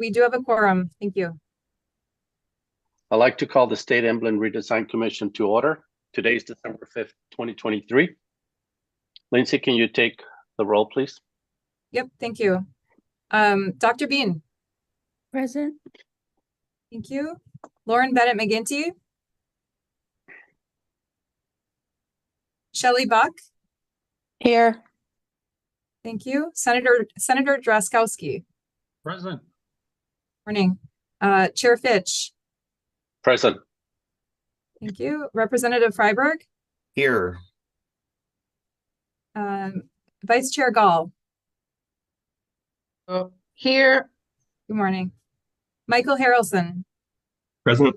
we do have a quorum. Thank you. I'd like to call the State Emblem Redesign Commission to order. Today is December 5th, 2023. Lindsay, can you take the roll, please? Yep, thank you. Dr. Bean. Present. Thank you. Lauren Bennett McGinty. Shelley Buck. Here. Thank you. Senator Drazkowski. Present. Morning. Chair Fitch. Present. Thank you. Representative Freiberg. Here. Vice Chair Gall. Here. Good morning. Michael Harrelson. Present.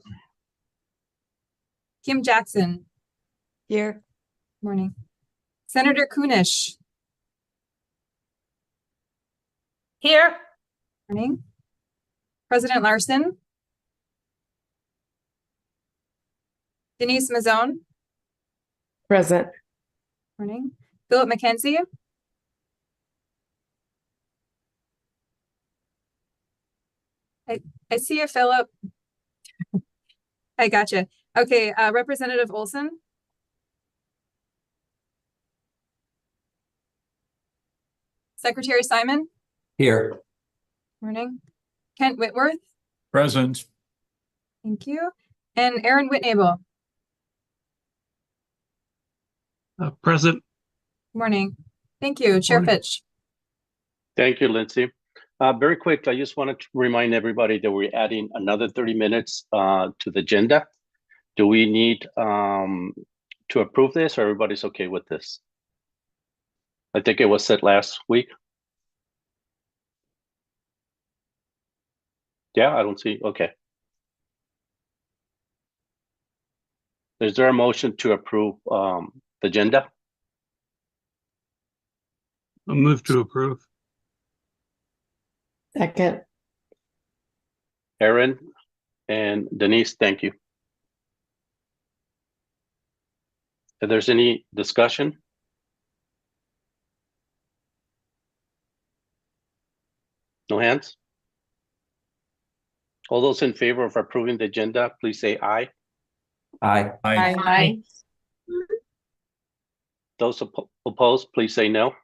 Kim Jackson. Here. Morning. Senator Kunish. Here. Morning. President Larson. Denise Mazzone. Present. Morning. Philip McKenzie. I see you, Philip. I gotcha. Okay, Representative Olson. Secretary Simon. Here. Morning. Kent Whitworth. Present. Thank you. And Aaron Whitnable. Present. Morning. Thank you. Chair Morning. Fitch. Thank you, Lindsay. Very quick, I just wanted to remind everybody that we're adding another 30 minutes to the agenda. Do we need to approve this, or everybody's okay with this? I think it was set last week. Yeah, I don't see. Okay. Is there a motion to approve the agenda? I'll move to approve. Second. Aaron and Denise, thank you. If there's any discussion? No hands? All those in favor of approving the agenda, please say aye. Aye. Aye. Those opposed, please say no.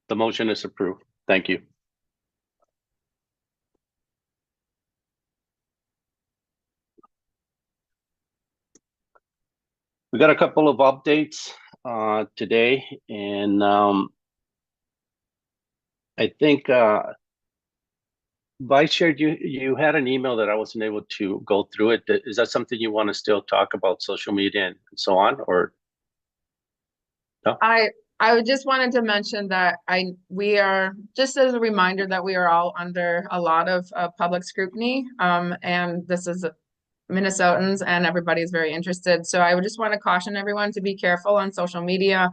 The motion is approved. Thank you. We got a couple of updates today, and I think Vice Chair, you had an email that I wasn't able to go through it. Is that something you want to still talk about, social media and so on, or no? I just wanted to mention that we are, just as a reminder, that we are all under a lot of public scrutiny, and this is Minnesotans, and everybody's very interested. So I would just want to caution everyone to be careful on social media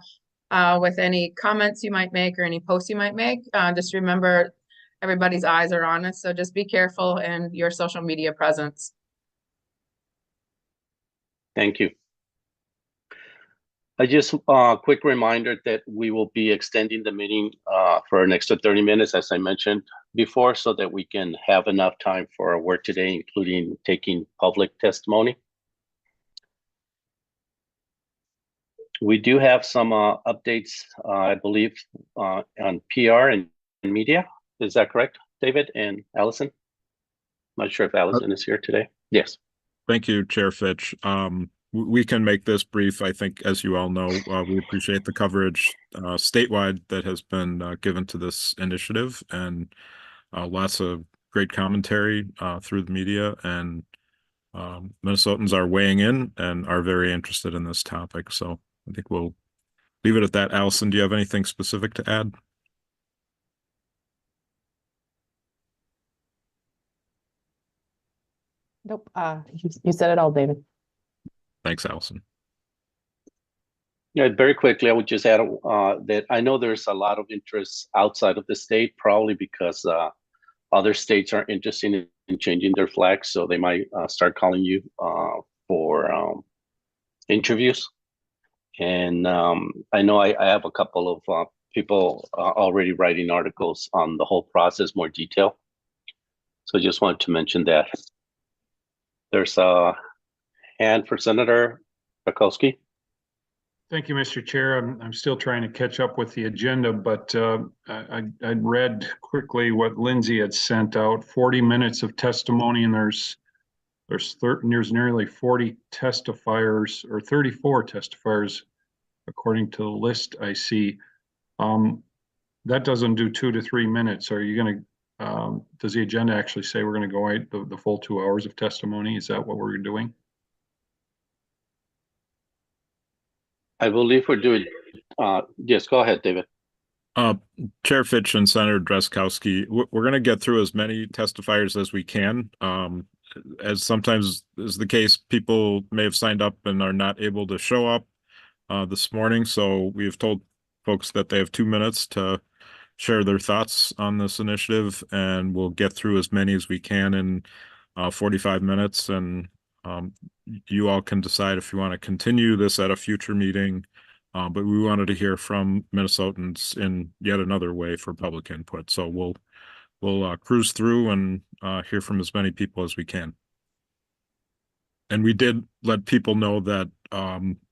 with any comments you might make or any posts you might make. Just remember, everybody's eyes are on us, so just be careful in your social media presence. Thank you. I just quick reminder that we will be extending the meeting for an extra 30 minutes, as I mentioned before, so that we can have enough time for our work today, including taking public testimony. We do have some updates, I believe, on PR and media. Is that correct, David and Allison? Not sure if Allison is here today. Yes. Thank you, Chair Fitch. We can make this brief. I think, as you all know, we appreciate the coverage statewide that has been given to this initiative, and lots of great commentary through the media, and Minnesotans are weighing in and are very interested in this topic. So I think we'll leave it at that. Allison, do you have anything specific to add? Nope. You said it all, David. Thanks, Allison. Yeah, very quickly, I would just add that I know there's a lot of interest outside of the state, probably because other states are interested in changing their flags, so they might start calling you for interviews. And I know I have a couple of people already writing articles on the whole process, more detail. So I just wanted to mention that. There's a hand for Senator Rakowski. Thank you, Mr. Chair. I'm still trying to catch up with the agenda, but I read quickly what Lindsay had sent out, 40 minutes of testimony, and there's nearly 40 testifiers or 34 testifiers according to the list I see. That doesn't do 2 to 3 minutes. Are you going to, does the agenda actually say we're going to go out the full 2 hours of testimony? Is that what we're doing? I believe we're doing, yes, go ahead, David. Chair Fitch and Senator Drazkowski, we're going to get through as many testifiers as we can. As sometimes is the case, people may have signed up and are not able to show up this morning. So we have told folks that they have 2 minutes to share their thoughts on this initiative, and we'll get through as many as we can in 45 minutes. And you all can decide if you want to continue this at a future meeting. But we wanted to hear from Minnesotans in yet another way for public input. So we'll cruise through and hear from as many people as we can. And we did let people know that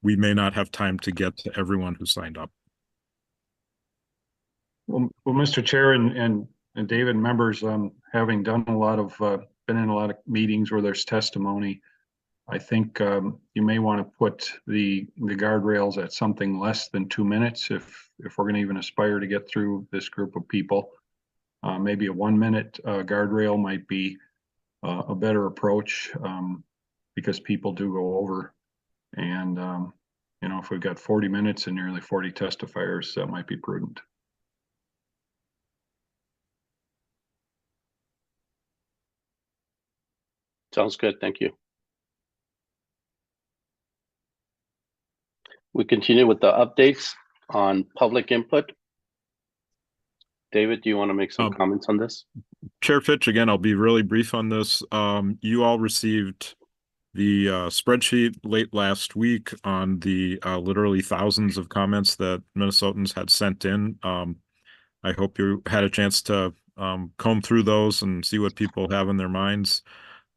we may not have time to get to everyone who signed up. Well, Mr. Chair and David, members, having done a lot of, been in a lot of meetings where there's testimony, I think you may want to put the guardrails at something less than 2 minutes if we're going to even aspire to get through this group of people. Maybe a 1 minute guardrail might be a better approach because people do go over. And, you know, if we've got 40 minutes and nearly 40 testifiers, that might be prudent. Sounds good. Thank you. We continue with the updates on public input. David, do you want to make some comments on this? Chair Fitch, again, I'll be really brief on this. You all received the spreadsheet late last week on the literally thousands of comments that Minnesotans had sent in. I hope you had a chance to comb through those and see what people have in their minds.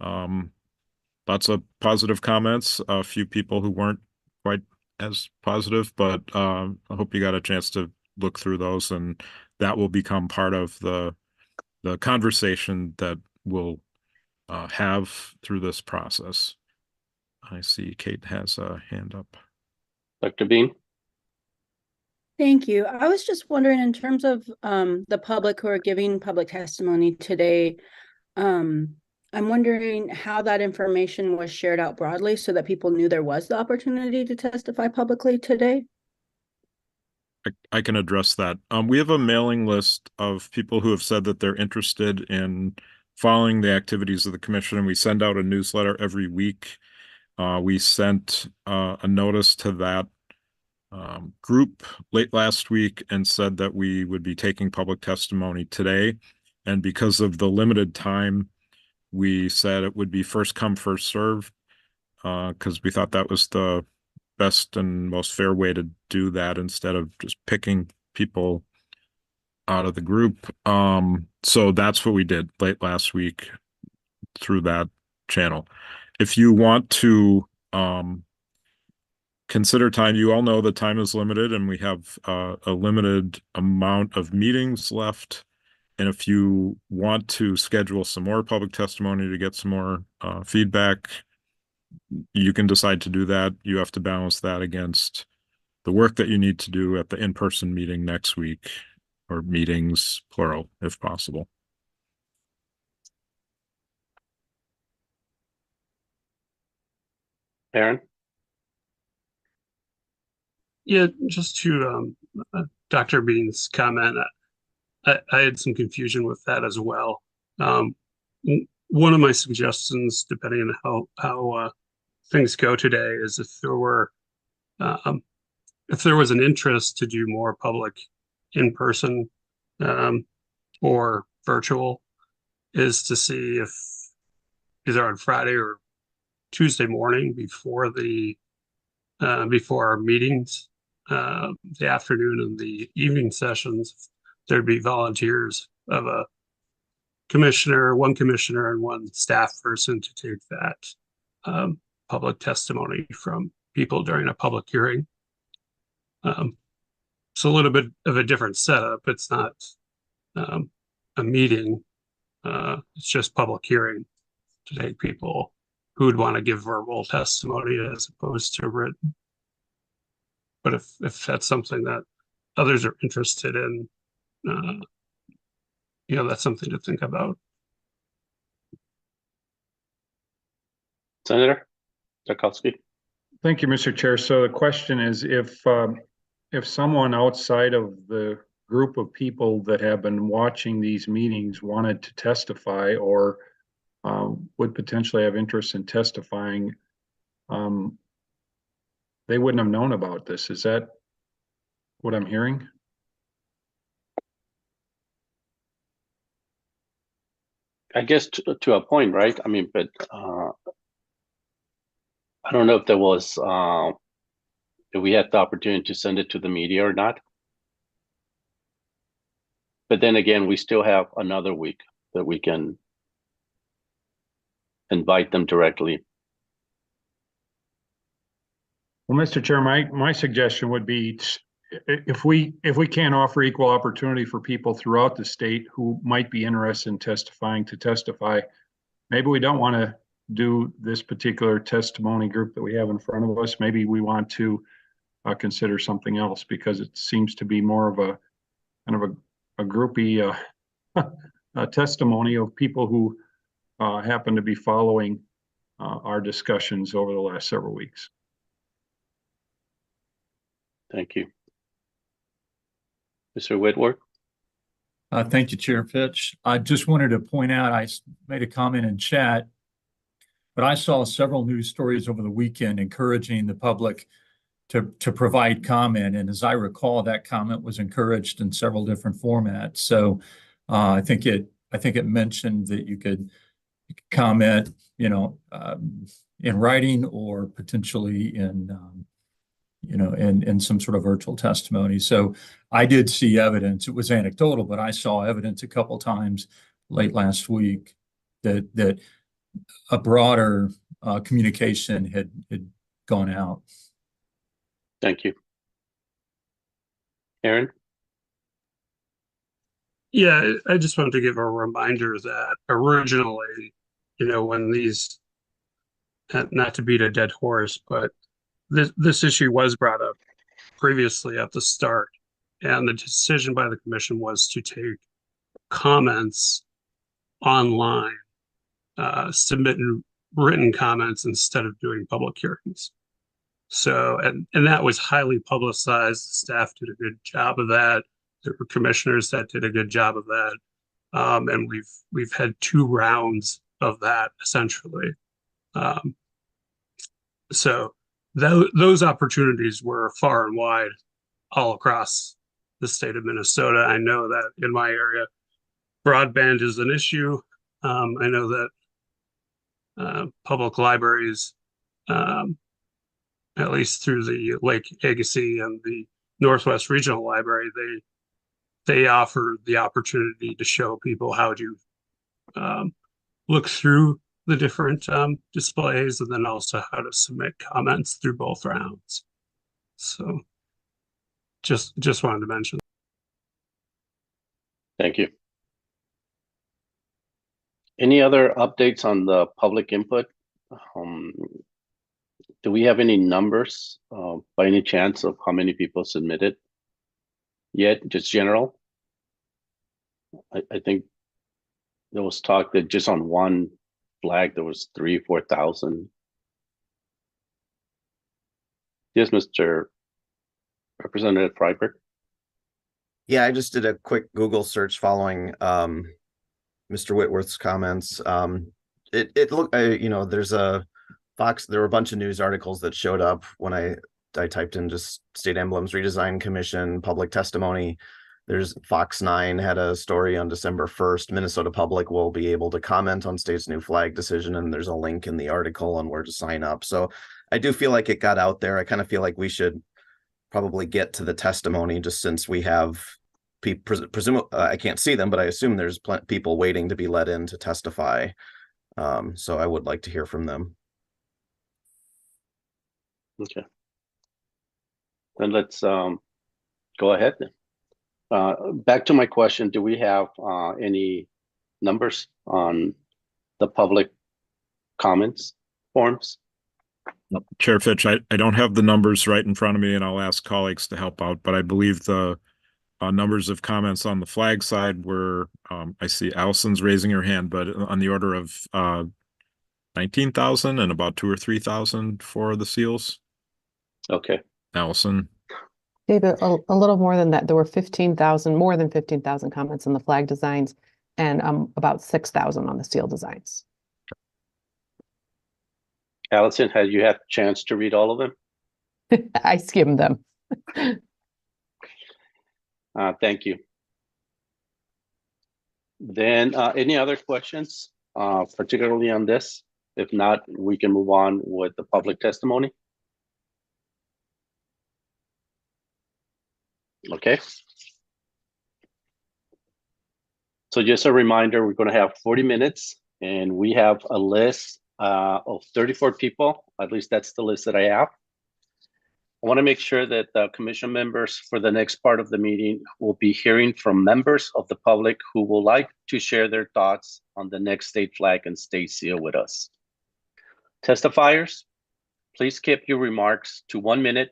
Lots of positive comments, a few people who weren't quite as positive, but I hope you got a chance to look through those, and that will become part of the conversation that we'll have through this process. I see Kate has a hand up. Dr. Bean? Thank you. I was just wondering, in terms of the public who are giving public testimony today, I'm wondering how that information was shared out broadly so that people knew there was the opportunity to testify publicly today. I can address that. We have a mailing list of people who have said that they're interested in following the activities of the commission, and we send out a newsletter every week. We sent a notice to that group late last week and said that we would be taking public testimony today. And because of the limited time, we said it would be first come, first serve, because we thought that was the best and most fair way to do that instead of just picking people out of the group. So that's what we did late last week through that channel. If you want to consider time, you all know the time is limited and we have a limited amount of meetings left. And if you want to schedule some more public testimony to get some more feedback, you can decide to do that. You have to balance that against the work that you need to do at the in-person meeting next week, or meetings, plural, if possible. Aaron? Yeah, just to Dr. Bean's comment, I had some confusion with that as well. One of my suggestions, depending on how things go today, is if there was an interest to do more public in person or virtual, is to see if either on Friday or Tuesday morning before our meetings, the afternoon and the evening sessions, there'd be volunteers of a one commissioner and one staff person to take that public testimony from people during a public hearing. It's a little bit of a different setup. It's not a meeting. It's just public hearing to take people who would want to give verbal testimony as opposed to written. But if that's something that others are interested in, that's something to think about. Senator Tarkowski. Thank you, Mr. Chair. So the question is, if someone outside of the group of people that have been watching these meetings wanted to testify or would potentially have interest in testifying, they wouldn't have known about this. Is that what I'm hearing? I guess to a point, right? I mean, but I don't know if there was if we had the opportunity to send it to the media or not. But then again, we still have another week that we can invite them directly. Well, Mr. Chair, my suggestion would be, if we can't offer equal opportunity for people throughout the state who might be interested in testifying to testify, maybe we don't want to do this particular testimony group that we have in front of us. Maybe we want to consider something else, because it seems to be more of a kind of a groupie testimony of people who happen to be following our discussions over the last several weeks. Thank you. Mr. Whitworth. Thank you, Chair Fitch. I just wanted to point out, I made a comment in chat, but I saw several news stories over the weekend encouraging the public to provide comment. And as I recall, that comment was encouraged in several different formats. So I think it mentioned that you could comment, in writing or potentially in some sort of virtual testimony. So I did see evidence. It was anecdotal, but I saw evidence a couple times late last week that a broader communication had gone out. Thank you. Aaron? Yeah, I just wanted to give a reminder that originally, when these, not to beat a dead horse, but this issue was brought up previously at the start, and the decision by the commission was to take comments online, submit written comments instead of doing public hearings. So, and that was highly publicized. The staff did a good job of that. There were commissioners that did a good job of that. And we've had 2 rounds of that essentially. So those opportunities were far and wide all across the state of Minnesota. I know that in my area, broadband is an issue. I know that public libraries, at least through the Lake Agassiz and the Northwest Regional Library, they offer the opportunity to show people how to look through the different displays, and then also how to submit comments through both rounds. So just wanted to mention. Thank you. Any other updates on the public input? Do we have any numbers by any chance of how many people submitted yet? Just general? I think there was talk that just on one flag there was 3,000-4,000. Yes, Mr. Representative Freiberg. Yeah, I just did a quick Google search following Mr. Whitworth's comments. It looked, there's a Fox. There were a bunch of news articles that showed up when I typed in just State Emblems Redesign Commission public testimony. There's Fox 9 had a story on December 1st. Minnesota public will be able to comment on state's new flag decision, and there's a link in the article on where to sign up. So I do feel like it got out there. I kind of feel like we should probably get to the testimony, just since we have presume I can't see them, but I assume there's people waiting to be let in to testify. So I would like to hear from them. Okay. Then let's go ahead. Back to my question, do we have any numbers on the public comments forms? No, Chair Fitch, I don't have the numbers right in front of me, and I'll ask colleagues to help out, but I believe the numbers of comments on the flag side were, I see Allison's raising her hand, but on the order of 19,000 and about 2,000 or 3,000 for the seals. Okay. Allison. David, a little more than that. There were 15,000, more than 15,000 comments on the flag designs and about 6,000 on the seal designs. Allison, had you had a chance to read all of them? I skimmed them. Thank you. Then any other questions, particularly on this? If not, we can move on with the public testimony. Okay. So just a reminder, we're going to have 40 minutes and we have a list of 34 people. At least that's the list that I have. I want to make sure that the commission members for the next part of the meeting will be hearing from members of the public who would like to share their thoughts on the next state flag and state seal with us. Testifiers, please keep your remarks to 1 minute.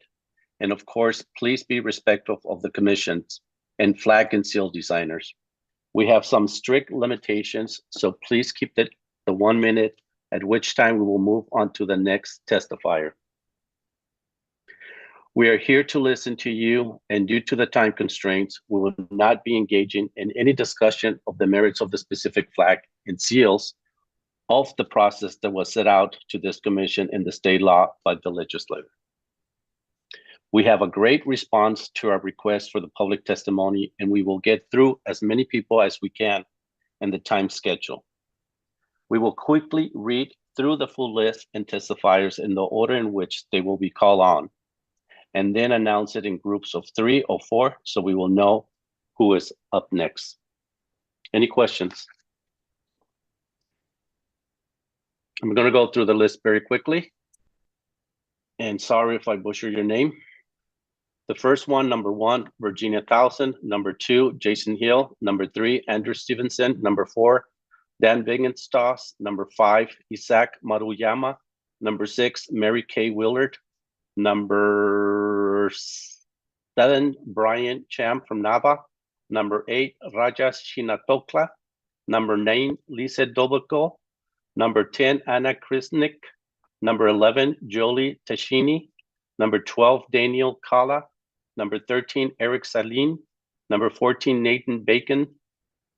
And of course, please be respectful of the commissions and flag and seal designers. We have some strict limitations, so please keep it the 1 minute, at which time we will move on to the next testifier. We are here to listen to you, and due to the time constraints, we will not be engaging in any discussion of the merits of the specific flag and seals of the process that was set out to this commission in the state law by the legislature. We have a great response to our request for the public testimony, and we will get through as many people as we can in the time schedule. We will quickly read through the full list and testifiers in the order in which they will be called on, and then announce it in groups of 3 or 4 so we will know who is up next. Any questions? I'm going to go through the list very quickly. And sorry if I butcher your name. The first one, number 1, Virginia Towson. Number 2, Jason Hill. Number 3, Andrew Stevenson. Number 4, Dan Bingenstos. Number 5, Isaac Maruyama. Number 6, Mary Kay Willard. Number 7, Brian Cham from Nava. Number 8, Rajas Shinatokla. Number 9, Lisa Dobico. Number 10, Anna Krisnik. Number 11, Jolie Tashini. Number 12, Daniel Kala. Number 13, Eric Saline. Number 14, Nathan Bacon.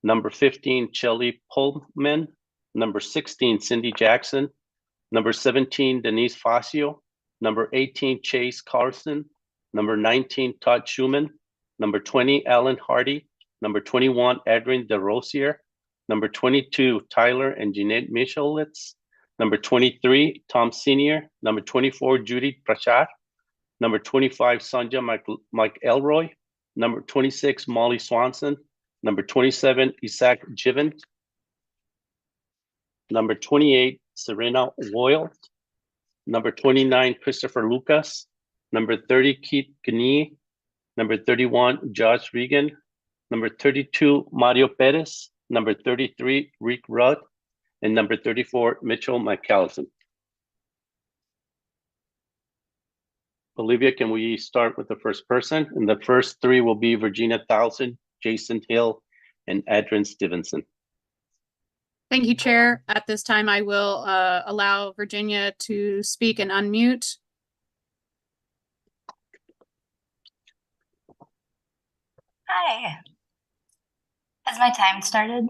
Number 15, Shelly Pullman. Number 16, Cindy Jackson. Number 17, Denise Facio. Number 18, Chase Carlson. Number 19, Todd Schumann. Number 20, Alan Hardy. Number 21, Adrian DeRosier. Number 22, Tyler and Jeanette Michelitz. Number 23, Tom Senior. Number 24, Judy Prashad. Number 25, Sonja Mike Elroy. Number 26, Molly Swanson. Number 27, Isaac Jiven. Number 28, Serena Woyle. Number 29, Christopher Lucas. Number 30, Keith Gnie. Number 31, Josh Regan. Number 32, Mario Perez. Number 33, Rick Rudd. And number 34, Mitchell McAllison. Olivia, can we start with the first person? And the first 3 will be Virginia Towson, Jason Hill, and Adrian Stevenson. Thank you, Chair. At this time, I will allow Virginia to speak and unmute. Hi. Has my time started?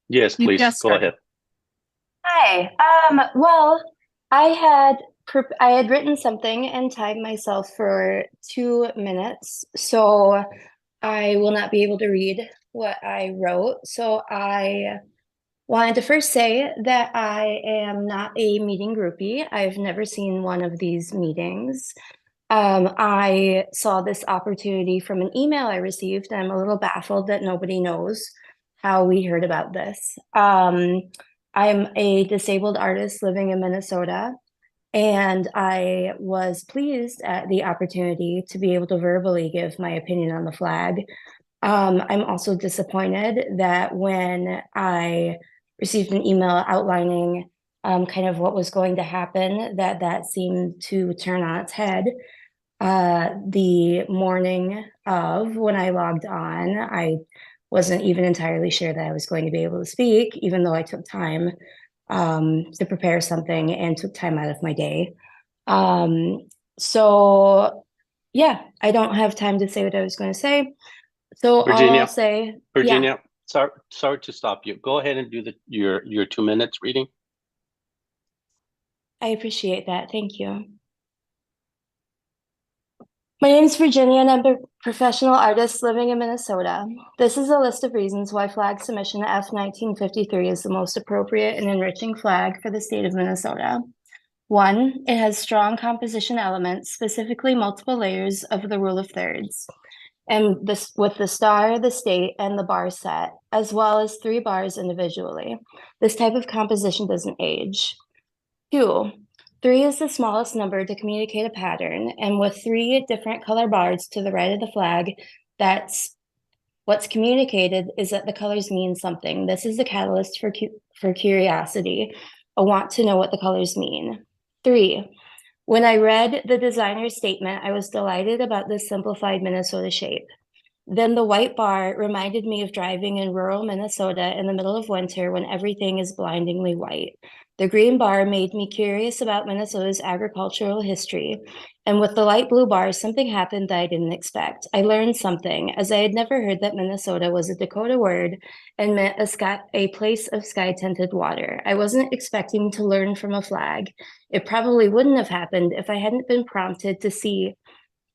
Yes, please, go ahead. Hi. Well, I had written something and timed myself for 2 minutes, so I will not be able to read what I wrote. So I wanted to first say that I am not a meeting groupie. I've never seen one of these meetings. I saw this opportunity from an email I received, and I'm a little baffled that nobody knows how we heard about this. I'm a disabled artist living in Minnesota, and I was pleased at the opportunity to be able to verbally give my opinion on the flag. I'm also disappointed that when I received an email outlining kind of what was going to happen, that seemed to turn on its head. The morning of when I logged on, I wasn't even entirely sure that I was going to be able to speak, even though I took time to prepare something and took time out of my day. So yeah, I don't have time to say what I was going to say. So all Virginia, I'll say, yeah, Virginia, sorry to stop you. Go ahead and do your 2 minutes reading. I appreciate that. Thank you. My name is Virginia, and I'm a professional artist living in Minnesota. This is a list of reasons why Flag Submission F 1953 is the most appropriate and enriching flag for the state of Minnesota. 1, it has strong composition elements, specifically multiple layers of the rule of thirds, and this with the star, the state, and the bar set, as well as 3 bars individually. This type of composition doesn't age. 2, 3 is the smallest number to communicate a pattern, and with 3 different color bars to the right of the flag, that's what's communicated is that the colors mean something. This is the catalyst for curiosity. I want to know what the colors mean. 3, when I read the designer's statement, I was delighted about this simplified Minnesota shape. Then the white bar reminded me of driving in rural Minnesota in the middle of winter when everything is blindingly white. The green bar made me curious about Minnesota's agricultural history. And with the light blue bar, something happened that I didn't expect. I learned something, as I had never heard that Minnesota was a Dakota word and meant a place of sky-tinted water. I wasn't expecting to learn from a flag. It probably wouldn't have happened if I hadn't been prompted to see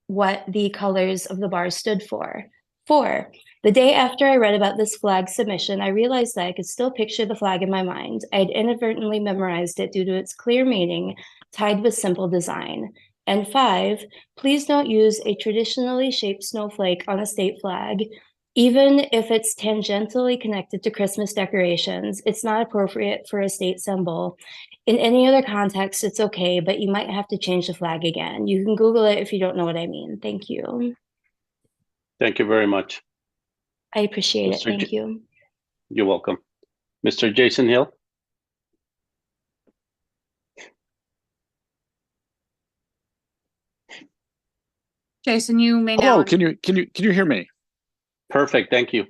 what the colors of the bars stood for. 4, the day after I read about this flag submission, I realized that I could still picture the flag in my mind. I had inadvertently memorized it due to its clear meaning tied with simple design. And 5, please don't use a traditionally shaped snowflake on a state flag. Even if it's tangentially connected to Christmas decorations, it's not appropriate for a state symbol. In any other context, it's okay, but you might have to change the flag again. You can Google it if you don't know what I mean. Thank you. Thank you very much. I appreciate it. Thank you. You're welcome. Mr. Jason Hill. Jason, you may now. Hello, can you hear me? Perfect, thank you.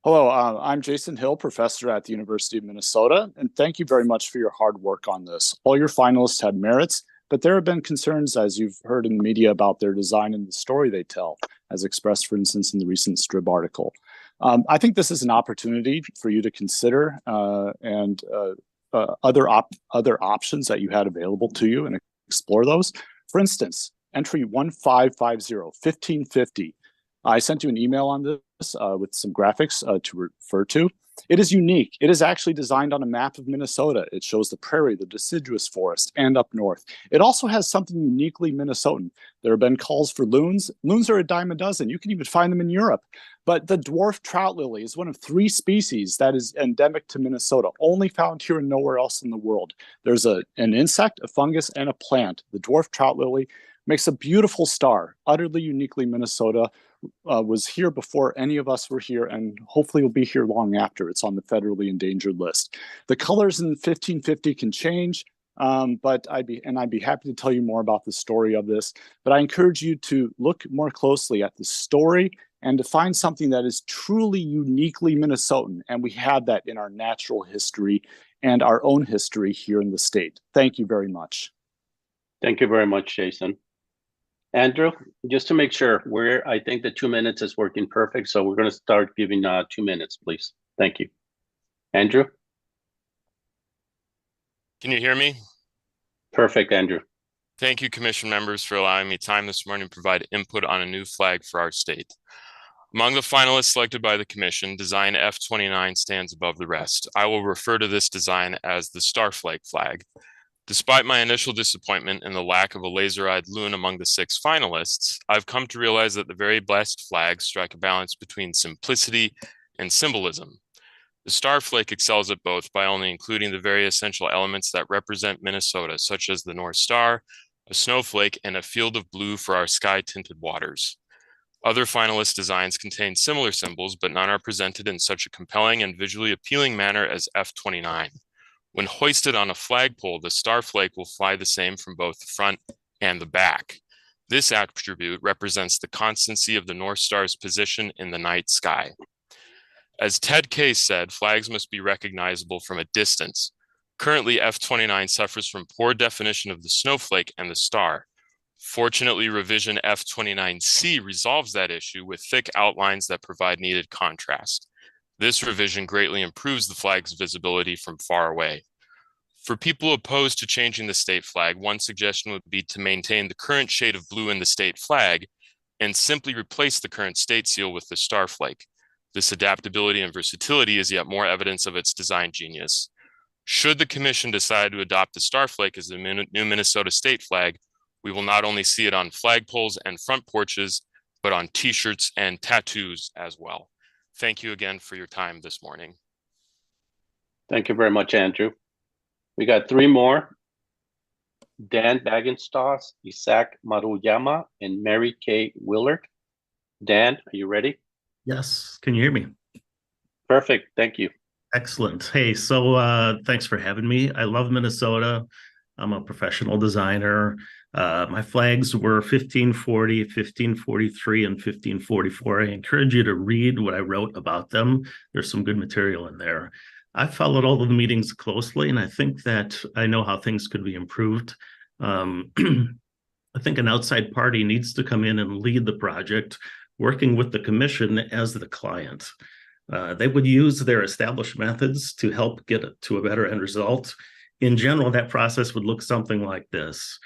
Hello, I'm Jason Hill, professor at the University of Minnesota, and thank you very much for your hard work on this. All your finalists had merits, but there have been concerns, as you've heard in the media, about their design and the story they tell, as expressed, for instance, in the recent Strib article. I think this is an opportunity for you to consider other options that you had available to you and explore those. For instance, entry 1550, 1550. I sent you an email on this with some graphics to refer to. It is unique. It is actually designed on a map of Minnesota. It shows the prairie, the deciduous forest, and up north. It also has something uniquely Minnesotan. There have been calls for loons. Loons are a dime a dozen. You can even find them in Europe. But the dwarf trout lily is one of 3 species that is endemic to Minnesota, only found here and nowhere else in the world. There's an insect, a fungus, and a plant. The dwarf trout lily makes a beautiful star, utterly uniquely Minnesota. Was here before any of us were here, and hopefully will be here long after. It's on the federally endangered list. The colors in 1550 can change, but I'd be happy to tell you more about the story of this. But I encourage you to look more closely at the story and to find something that is truly uniquely Minnesotan, and we have that in our natural history and our own history here in the state. Thank you very much. Thank you very much, Jason. Andrew, just to make sure, I think the 2 minutes is working perfect, so we're going to start giving 2 minutes, please. Thank you. Andrew? Can you hear me? Perfect, Andrew. Thank you, Commission members, for allowing me time this morning to provide input on a new flag for our state. Among the finalists selected by the Commission, design F29 stands above the rest. I will refer to this design as the Starflake flag. Despite my initial disappointment in the lack of a laser-eyed loon among the 6 finalists, I've come to realize that the very best flags strike a balance between simplicity and symbolism. The Starflake excels at both by only including the very essential elements that represent Minnesota, such as the North Star, a snowflake, and a field of blue for our sky-tinted waters. Other finalist designs contain similar symbols, but none are presented in such a compelling and visually appealing manner as F-29. When hoisted on a flagpole, the Starflake will fly the same from both the front and the back. This attribute represents the constancy of the North Star's position in the night sky. As Ted Case said, flags must be recognizable from a distance. Currently, F-29 suffers from poor definition of the snowflake and the star. Fortunately, revision F-29C resolves that issue with thick outlines that provide needed contrast. This revision greatly improves the flag's visibility from far away. For people opposed to changing the state flag, one suggestion would be to maintain the current shade of blue in the state flag and simply replace the current state seal with the Starflake. This adaptability and versatility is yet more evidence of its design genius. Should the commission decide to adopt the Starflake as the new Minnesota state flag, we will not only see it on flagpoles and front porches, but on t-shirts and tattoos as well. Thank you again for your time this morning. Thank you very much, Andrew. We got 3 more. Dan Bagenstos, Isaac Maruyama, and Mary Kay Willard. Dan, are you ready? Yes. Can you hear me? Perfect. Thank you. Excellent. Hey, so thanks for having me. I love Minnesota. I'm a professional designer. My flags were 1540, 1543, and 1544. I encourage you to read what I wrote about them. There's some good material in there. I followed all of the meetings closely, and I think that I know how things could be improved. I think an outside party needs to come in and lead the project, working with the commission as the client. They would use their established methods to help get it to a better end result. In general, that process would look something like this.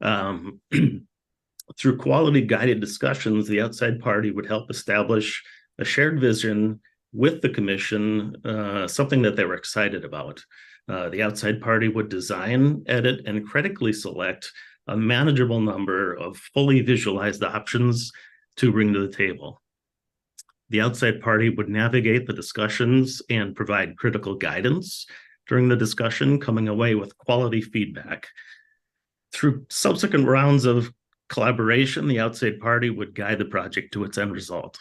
Through quality guided discussions, the outside party would help establish a shared vision with the commission, something that they were excited about. The outside party would design, edit, and critically select a manageable number of fully visualized options to bring to the table. The outside party would navigate the discussions and provide critical guidance during the discussion, coming away with quality feedback. Through subsequent rounds of collaboration, the outside party would guide the project to its end result.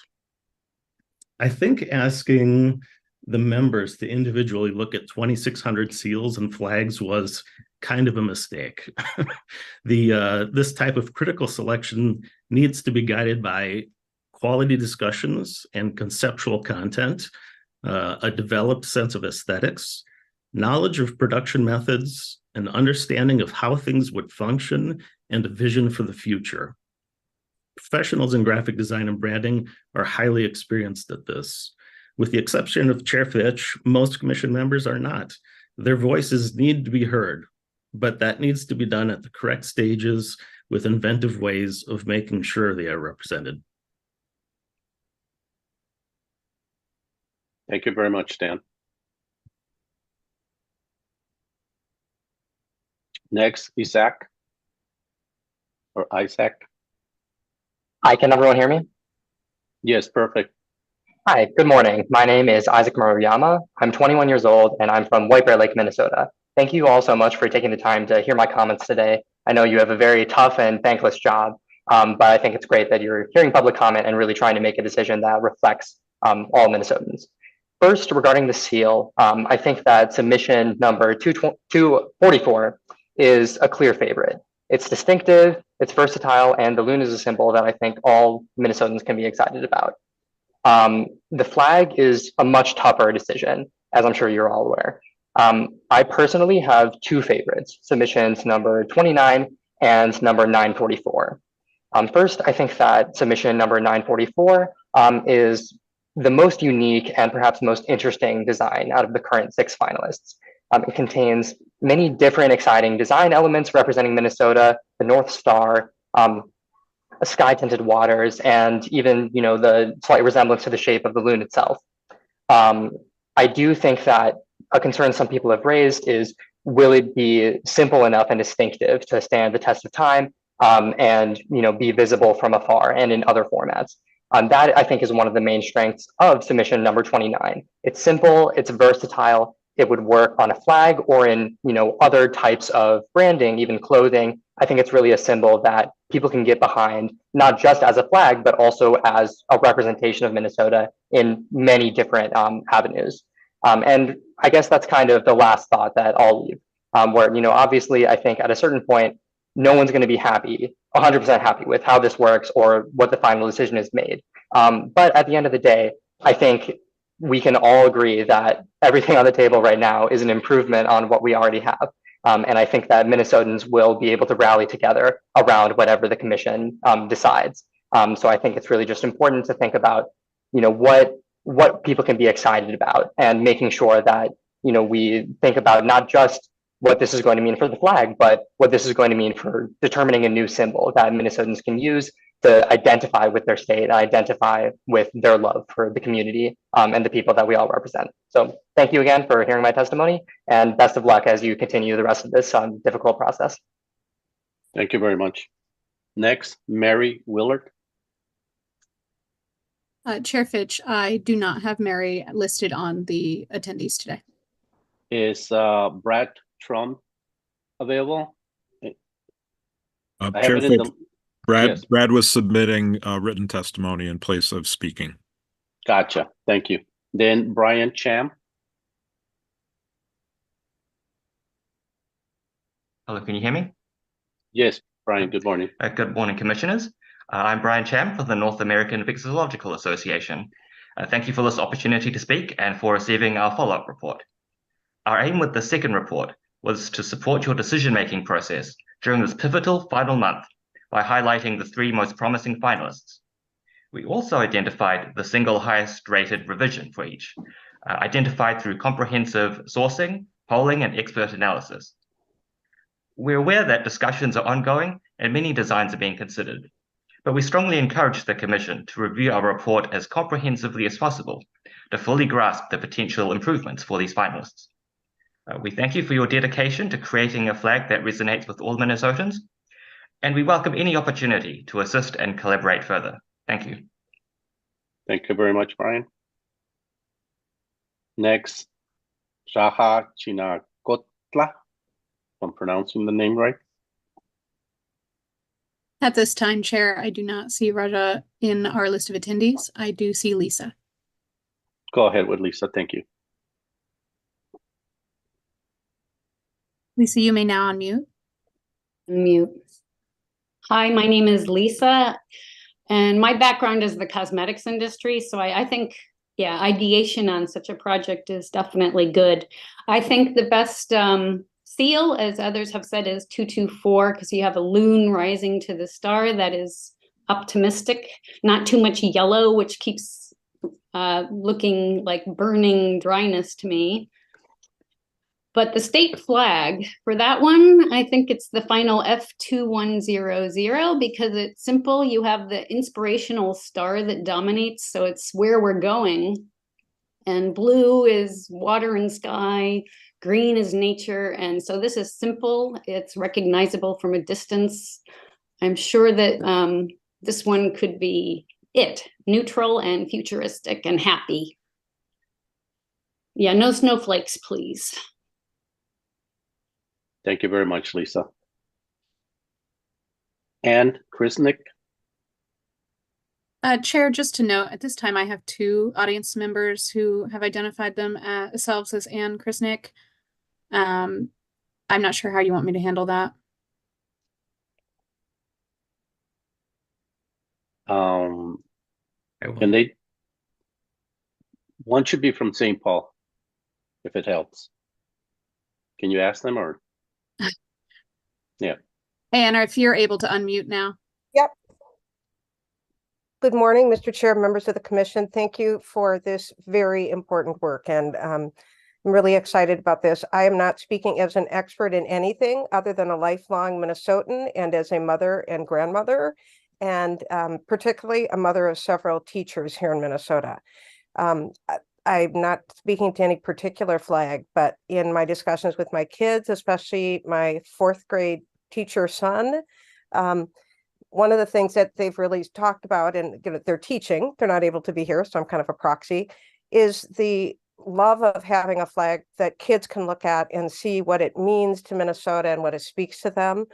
I think asking the members to individually look at 2,600 seals and flags was kind of a mistake. This type of critical selection needs to be guided by quality discussions and conceptual content, a developed sense of aesthetics, knowledge of production methods, an understanding of how things would function, and a vision for the future. Professionals in graphic design and branding are highly experienced at this. With the exception of Chair Fitch, most commission members are not. Their voices need to be heard, but that needs to be done at the correct stages with inventive ways of making sure they are represented. Thank you very much, Dan. Next, Isaac or Isaac. Hi, can everyone hear me? Yes, perfect. Hi, good morning. My name is Isaac Maruyama. I'm 21 years old and I'm from White Bear Lake, Minnesota. Thank you all so much for taking the time to hear my comments today. I know you have a very tough and thankless job, but I think it's great that you're hearing public comment and really trying to make a decision that reflects all Minnesotans. First, regarding the seal, I think that submission number 244 is a clear favorite. It's distinctive, it's versatile, and the loon is a symbol that I think all Minnesotans can be excited about. The flag is a much tougher decision, as I'm sure you're all aware. I personally have 2 favorites, submissions number 29 and number 944. First, I think that submission number 944 is the most unique and perhaps most interesting design out of the current 6 finalists. It contains many different exciting design elements representing Minnesota, the North Star, sky-tinted waters, and even, the slight resemblance to the shape of the loon itself. I do think that a concern some people have raised is will it be simple enough and distinctive to stand the test of time, and be visible from afar and in other formats? That I think is one of the main strengths of submission number 29. It's simple, it's versatile, it would work on a flag or in other types of branding, even clothing. I think it's really a symbol that people can get behind, not just as a flag, but also as a representation of Minnesota in many different avenues. And I guess that's kind of the last thought that I'll leave, where obviously I think at a certain point, no one's going to be 100% happy with how this works or what the final decision is made. But at the end of the day, I think we can all agree that everything on the table right now is an improvement on what we already have. And I think that Minnesotans will be able to rally together around whatever the commission decides. So I think it's really just important to think about, what people can be excited about, and making sure that, we think about not just what this is going to mean for the flag, but what this is going to mean for determining a new symbol that Minnesotans can use to identify with their state and identify with their love for the community and the people that we all represent. So thank you again for hearing my testimony, and best of luck as you continue the rest of this difficult process. Thank you very much. Next, Mary Willard. Chair Fitch, I do not have Mary listed on the attendees today. Is Brad Trump available? Chair Fitch, Brad, Yes. Brad was submitting written testimony in place of speaking. Gotcha. Thank you. Then Brian Cham. Hello, can you hear me? Yes, Brian, good morning. Good morning, Commissioners. I'm Brian Cham from the North American Vixological Association. Thank you for this opportunity to speak and for receiving our follow-up report. Our aim with the second report was to support your decision-making process during this pivotal final month by highlighting the 3 most promising finalists. We also identified the single highest rated revision for each, identified through comprehensive sourcing, polling, and expert analysis. We're aware that discussions are ongoing and many designs are being considered, but we strongly encourage the Commission to review our report as comprehensively as possible to fully grasp the potential improvements for these finalists. We thank you for your dedication to creating a flag that resonates with all Minnesotans, and we welcome any opportunity to assist and collaborate further. Thank you. Thank you very much, Brian. Next, Raja Chinacotla, if I'm pronouncing the name right. At this time, Chair, I do not see Raja in our list of attendees. I do see Lisa. Go ahead with Lisa. Thank you. Lisa, you may now unmute. Mute. Hi, my name is Lisa, and my background is the cosmetics industry. So I think, yeah, ideation on such a project is definitely good. I think the best seal, as others have said, is 224, because you have a loon rising to the star that is optimistic, not too much yellow, which keeps looking like burning dryness to me. But the state flag, for that one, I think it's the final F2100, because it's simple. You have the inspirational star that dominates, so it's where we're going. And blue is water and sky, green is nature. And so this is simple. It's recognizable from a distance. I'm sure that this one could be neutral and futuristic and happy. Yeah, no snowflakes, please. Thank you very much, Lisa. And Krisnick. Chair, just to note, at this time, I have 2 audience members who have identified themselves as Ann Krisnick. I'm not sure how you want me to handle that. Can they? One should be from St. Paul, if it helps. Can you ask them, or? Yeah. Anna, if you're able to unmute now. Yep. Good morning, Mr. Chair, members of the Commission. Thank you for this very important work, and I'm really excited about this. I am not speaking as an expert in anything other than a lifelong Minnesotan and as a mother and grandmother, and particularly a mother of several teachers here in Minnesota. I'm not speaking to any particular flag, but in my discussions with my kids, especially my fourth grade teacher son, one of the things that they've really talked about, and they're teaching, they're not able to be here, so I'm kind of a proxy, is the love of having a flag that kids can look at and see what it means to Minnesota and what it speaks to them.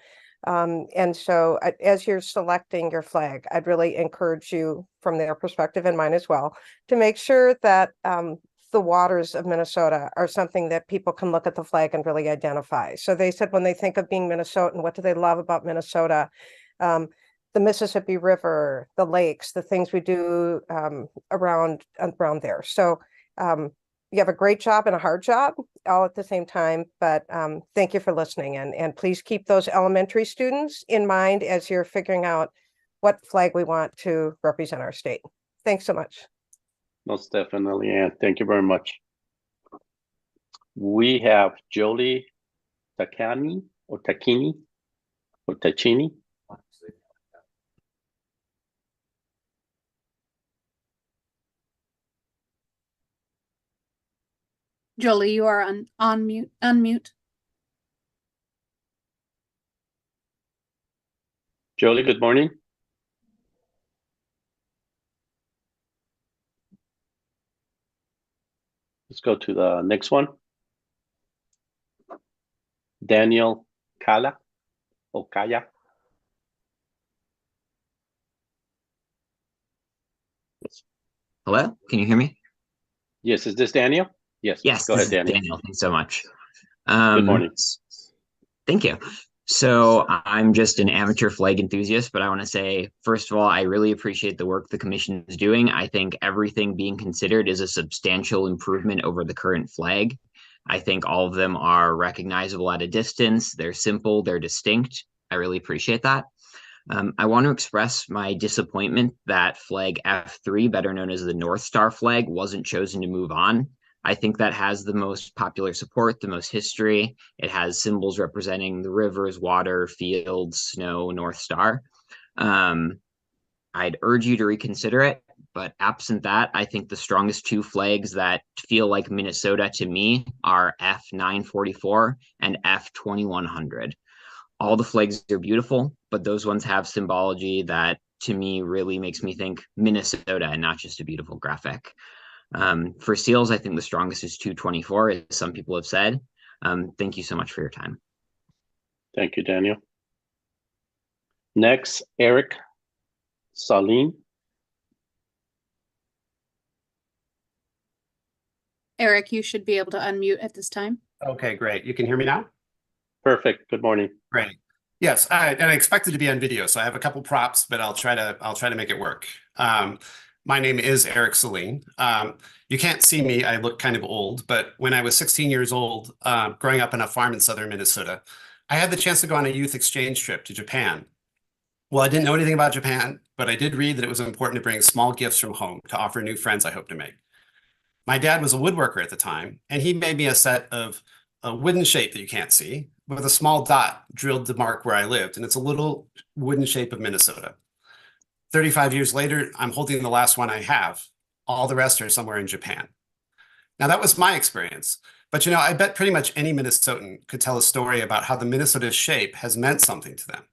And so as you're selecting your flag, I'd really encourage you from their perspective and mine as well, to make sure that the waters of Minnesota are something that people can look at the flag and really identify. So they said when they think of being Minnesotan, what do they love about Minnesota? The Mississippi River, the lakes, the things we do around there. So you have a great job and a hard job all at the same time, but thank you for listening, and please keep those elementary students in mind as you're figuring out what flag we want to represent our state. Thanks so much. Most definitely, and thank you very much. We have Jolie Takani or Takini or Tachini. Jolie, you are on mute. Unmute. Jolie, good morning. Let's go to the next one. Daniel Kala or Kaya. Hello, can you hear me? Yes, is this Daniel? Yes. Yes, go this ahead, is Daniel. Daniel. Thanks so much. Good morning. Thank you. So I'm just an amateur flag enthusiast, but I want to say, first of all, I really appreciate the work the commission is doing. I think everything being considered is a substantial improvement over the current flag. I think all of them are recognizable at a distance. They're simple, they're distinct. I really appreciate that. I want to express my disappointment that flag F3, better known as the North Star flag, wasn't chosen to move on. I think that has the most popular support, the most history. It has symbols representing the rivers, water, fields, snow, North Star. I'd urge you to reconsider it, but absent that, I think the strongest two flags that feel like Minnesota to me are F944 and F2100. All the flags are beautiful, but those ones have symbology that to me really makes me think Minnesota and not just a beautiful graphic. For seals, I think the strongest is 224, as some people have said. Thank you so much for your time. Thank you, Daniel. Next, Eric Salim. Eric, you should be able to unmute at this time. Okay, great. You can hear me now? Perfect. Good morning. Great. Yes, and I expected to be on video, so I have a couple props, but I'll try to make it work. My name is Eric Saline. You can't see me. I look kind of old, but when I was 16 years old, growing up on a farm in southern Minnesota, I had the chance to go on a youth exchange trip to Japan. Well, I didn't know anything about Japan, but I did read that it was important to bring small gifts from home to offer new friends I hope to make. My dad was a woodworker at the time, and he made me a set of a wooden shape that you can't see with a small dot drilled to mark where I lived, and it's a little wooden shape of Minnesota. 35 years later, I'm holding the last one I have. All the rest are somewhere in Japan. Now, that was my experience. But, you know, I bet pretty much any Minnesotan could tell a story about how the Minnesota shape has meant something to them.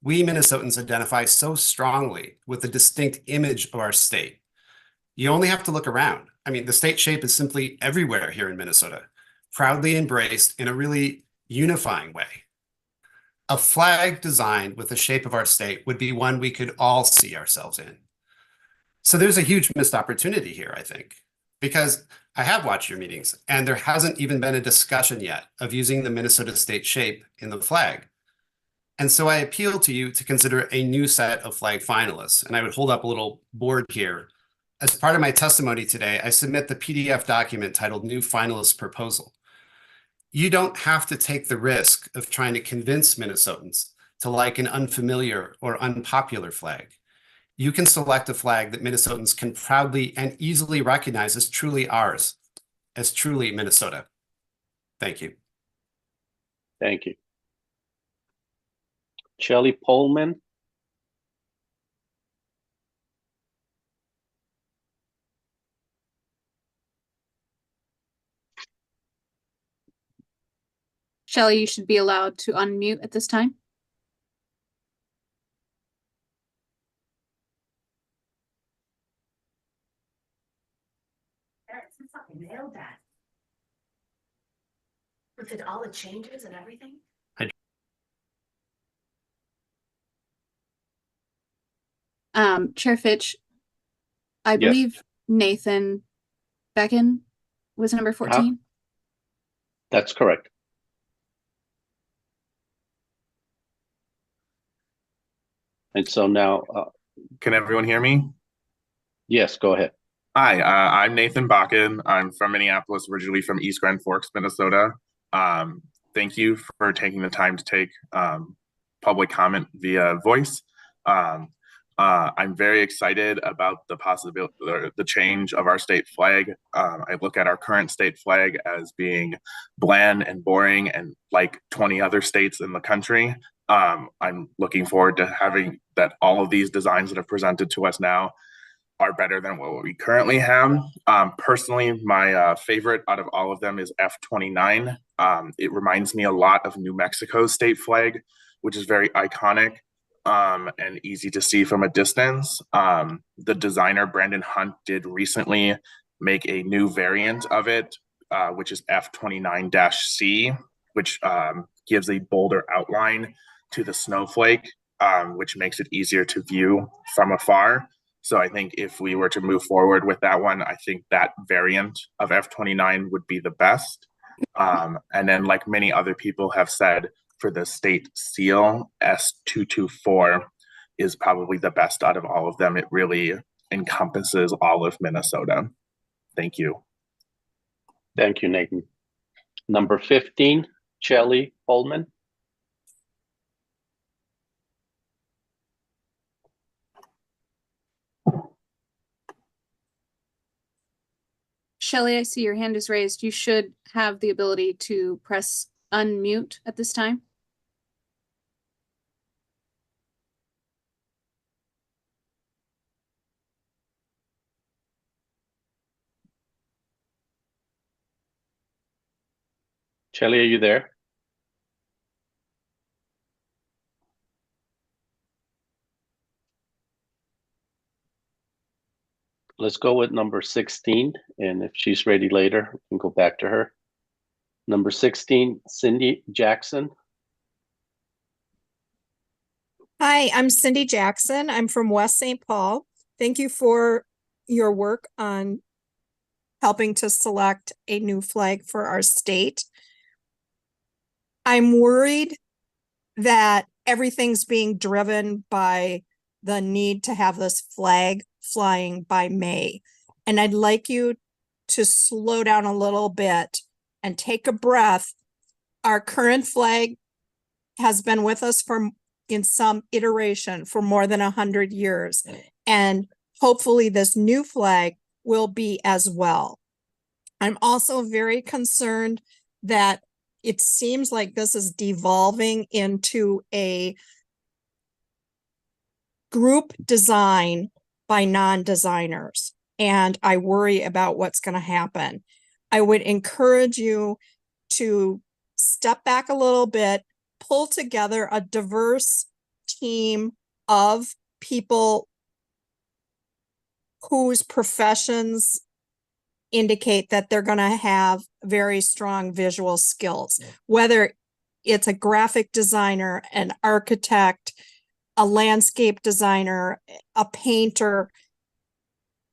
We Minnesotans identify so strongly with the distinct image of our state. You only have to look around. I mean, the state shape is simply everywhere here in Minnesota, proudly embraced in a really unifying way. A flag designed with the shape of our state would be one we could all see ourselves in. So there's a huge missed opportunity here, I think, because I have watched your meetings and there hasn't even been a discussion yet of using the Minnesota state shape in the flag. And so I appeal to you to consider a new set of flag finalists. And I would hold up a little board here. As part of my testimony today, I submit the PDF document titled New Finalist Proposal. You don't have to take the risk of trying to convince Minnesotans to like an unfamiliar or unpopular flag. You can select a flag that Minnesotans can proudly and easily recognize as truly ours, as truly Minnesota. Thank you. Thank you. Shelley Pullman. Shelley, you should be allowed to unmute at this time. Nailed that. With all the changes and everything. Chair Fitch, I Yes. believe Nathan Becken was number 14. That's correct. And so now, can everyone hear me? Yes, go ahead. Hi, I'm Nathan Bakken. I'm from Minneapolis, originally from East Grand Forks, Minnesota. Thank you for taking the time to take public comment via voice. I'm very excited about the possibility, the change of our state flag. I look at our current state flag as being bland and boring and like 20 other states in the country. I'm looking forward to having that all of these designs that have presented to us now are better than what we currently have. Personally, my favorite out of all of them is F-29. It reminds me a lot of New Mexico's state flag, which is very iconic and easy to see from a distance. The designer, Brandon Hunt, did recently make a new variant of it, which is F-29-C, which gives a bolder outline to the snowflake, which makes it easier to view from afar. So I think if we were to move forward with that one, I think that variant of F-29 would be the best. And then, like many other people have said, for the state seal, S-224 is probably the best out of all of them. It really encompasses all of Minnesota. Thank you. Thank you, Nathan. Number 15, Shelley Holman. Shelley, I see your hand is raised. You should have the ability to press unmute at this time. Shelley, are you there? Let's go with number 16, and if she's ready later, we can go back to her. Number 16, Cindy Jackson. Hi, I'm Cindy Jackson. I'm from West St. Paul. Thank you for your work on helping to select a new flag for our state. I'm worried that everything's being driven by the need to have this flag flying by May. And I'd like you to slow down a little bit and take a breath. Our current flag has been with us in some iteration for more than 100 years. And hopefully this new flag will be as well. I'm also very concerned that it seems like this is devolving into a group design by non-designers, and I worry about what's going to happen. I would encourage you to step back a little bit, pull together a diverse team of people whose professions indicate that they're going to have very strong visual skills, whether it's a graphic designer, an architect, a landscape designer, a painter,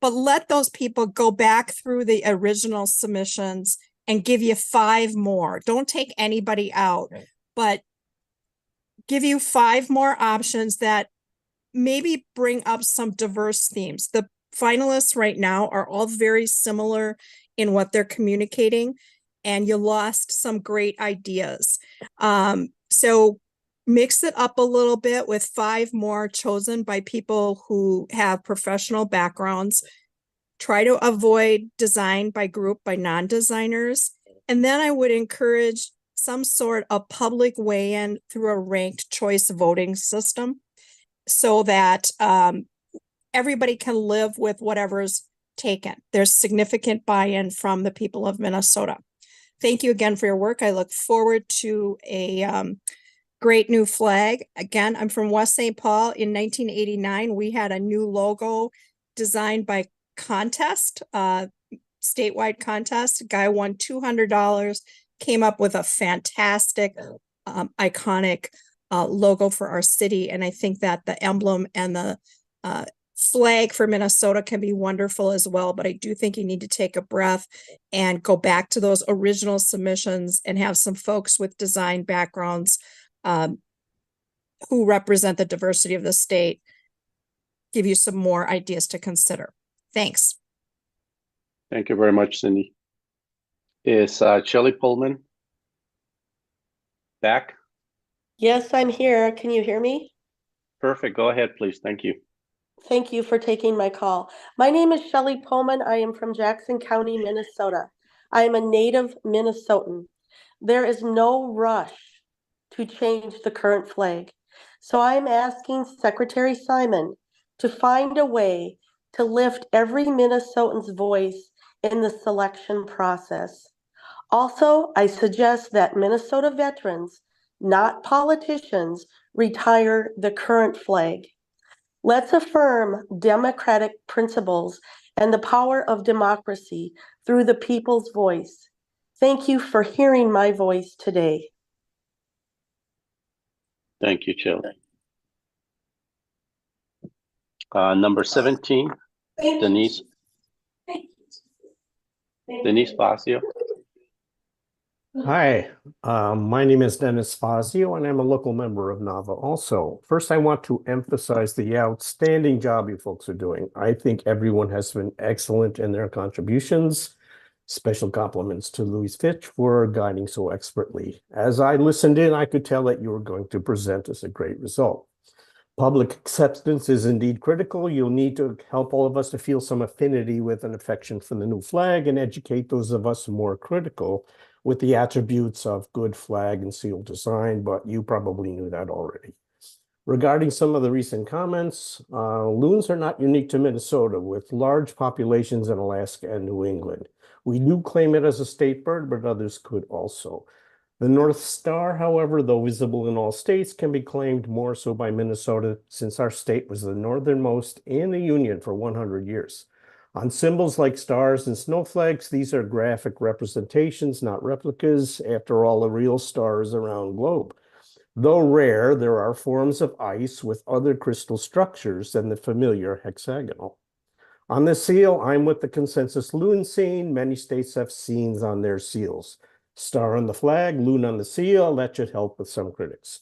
but let those people go back through the original submissions and give you 5 more. Don't take anybody out, but give you 5 more options that maybe bring up some diverse themes. The finalists right now are all very similar in what they're communicating, and you lost some great ideas. So mix it up a little bit with 5 more chosen by people who have professional backgrounds. Try to avoid design by group by non-designers. And then I would encourage some sort of public weigh-in through a ranked choice voting system so that everybody can live with whatever's taken. There's significant buy-in from the people of Minnesota. thank you again for your work. I look forward to a great new flag. Again, I'm from West St. Paul. In 1989, we had a new logo designed by contest, statewide contest. A guy won $200, came up with a fantastic, iconic logo for our city. And I think that the emblem and the flag for Minnesota can be wonderful as well. But I do think you need to take a breath and go back to those original submissions and have some folks with design backgrounds who represent the diversity of the state give you some more ideas to consider. Thanks. Thank you very much, Cindy. Is Shelley Pullman back? Yes, I'm here. Can you hear me? Perfect. Go ahead, please. Thank you. Thank you for taking my call. My name is Shelley Pullman. I am from Jackson County, Minnesota. I am a native Minnesotan. There is no rush to change the current flag. So I'm asking Secretary Simon to find a way to lift every Minnesotan's voice in the selection process. Also, I suggest that Minnesota veterans, not politicians, retire the current flag. Let's affirm democratic principles and the power of democracy through the people's voice. Thank you for hearing my voice today. Thank you, Shelley. Number 17, Denise Fazio. Hi, my name is Dennis Fazio, and I'm a local member of NAVA also. First, I want to emphasize the outstanding job you folks are doing. I think everyone has been excellent in their contributions. Special compliments to Louise Fitch for guiding so expertly. As I listened in, I could tell that you were going to present us a great result. Public acceptance is indeed critical. You'll need to help all of us to feel some affinity with an affection for the new flag and educate those of us more critical with the attributes of good flag and seal design, but you probably knew that already. Regarding some of the recent comments, loons are not unique to Minnesota, with large populations in Alaska and New England. We do claim it as a state bird, but others could also. The North Star, however, though visible in all states, can be claimed more so by Minnesota since our state was the northernmost in the Union for 100 years. On symbols like stars and snowflakes, these are graphic representations, not replicas. After all, a real star is a round globe. Though rare, there are forms of ice with other crystal structures than the familiar hexagonal. On the seal, I'm with the consensus loon scene. Many states have scenes on their seals. Star on the flag, loon on the seal, that should help with some critics.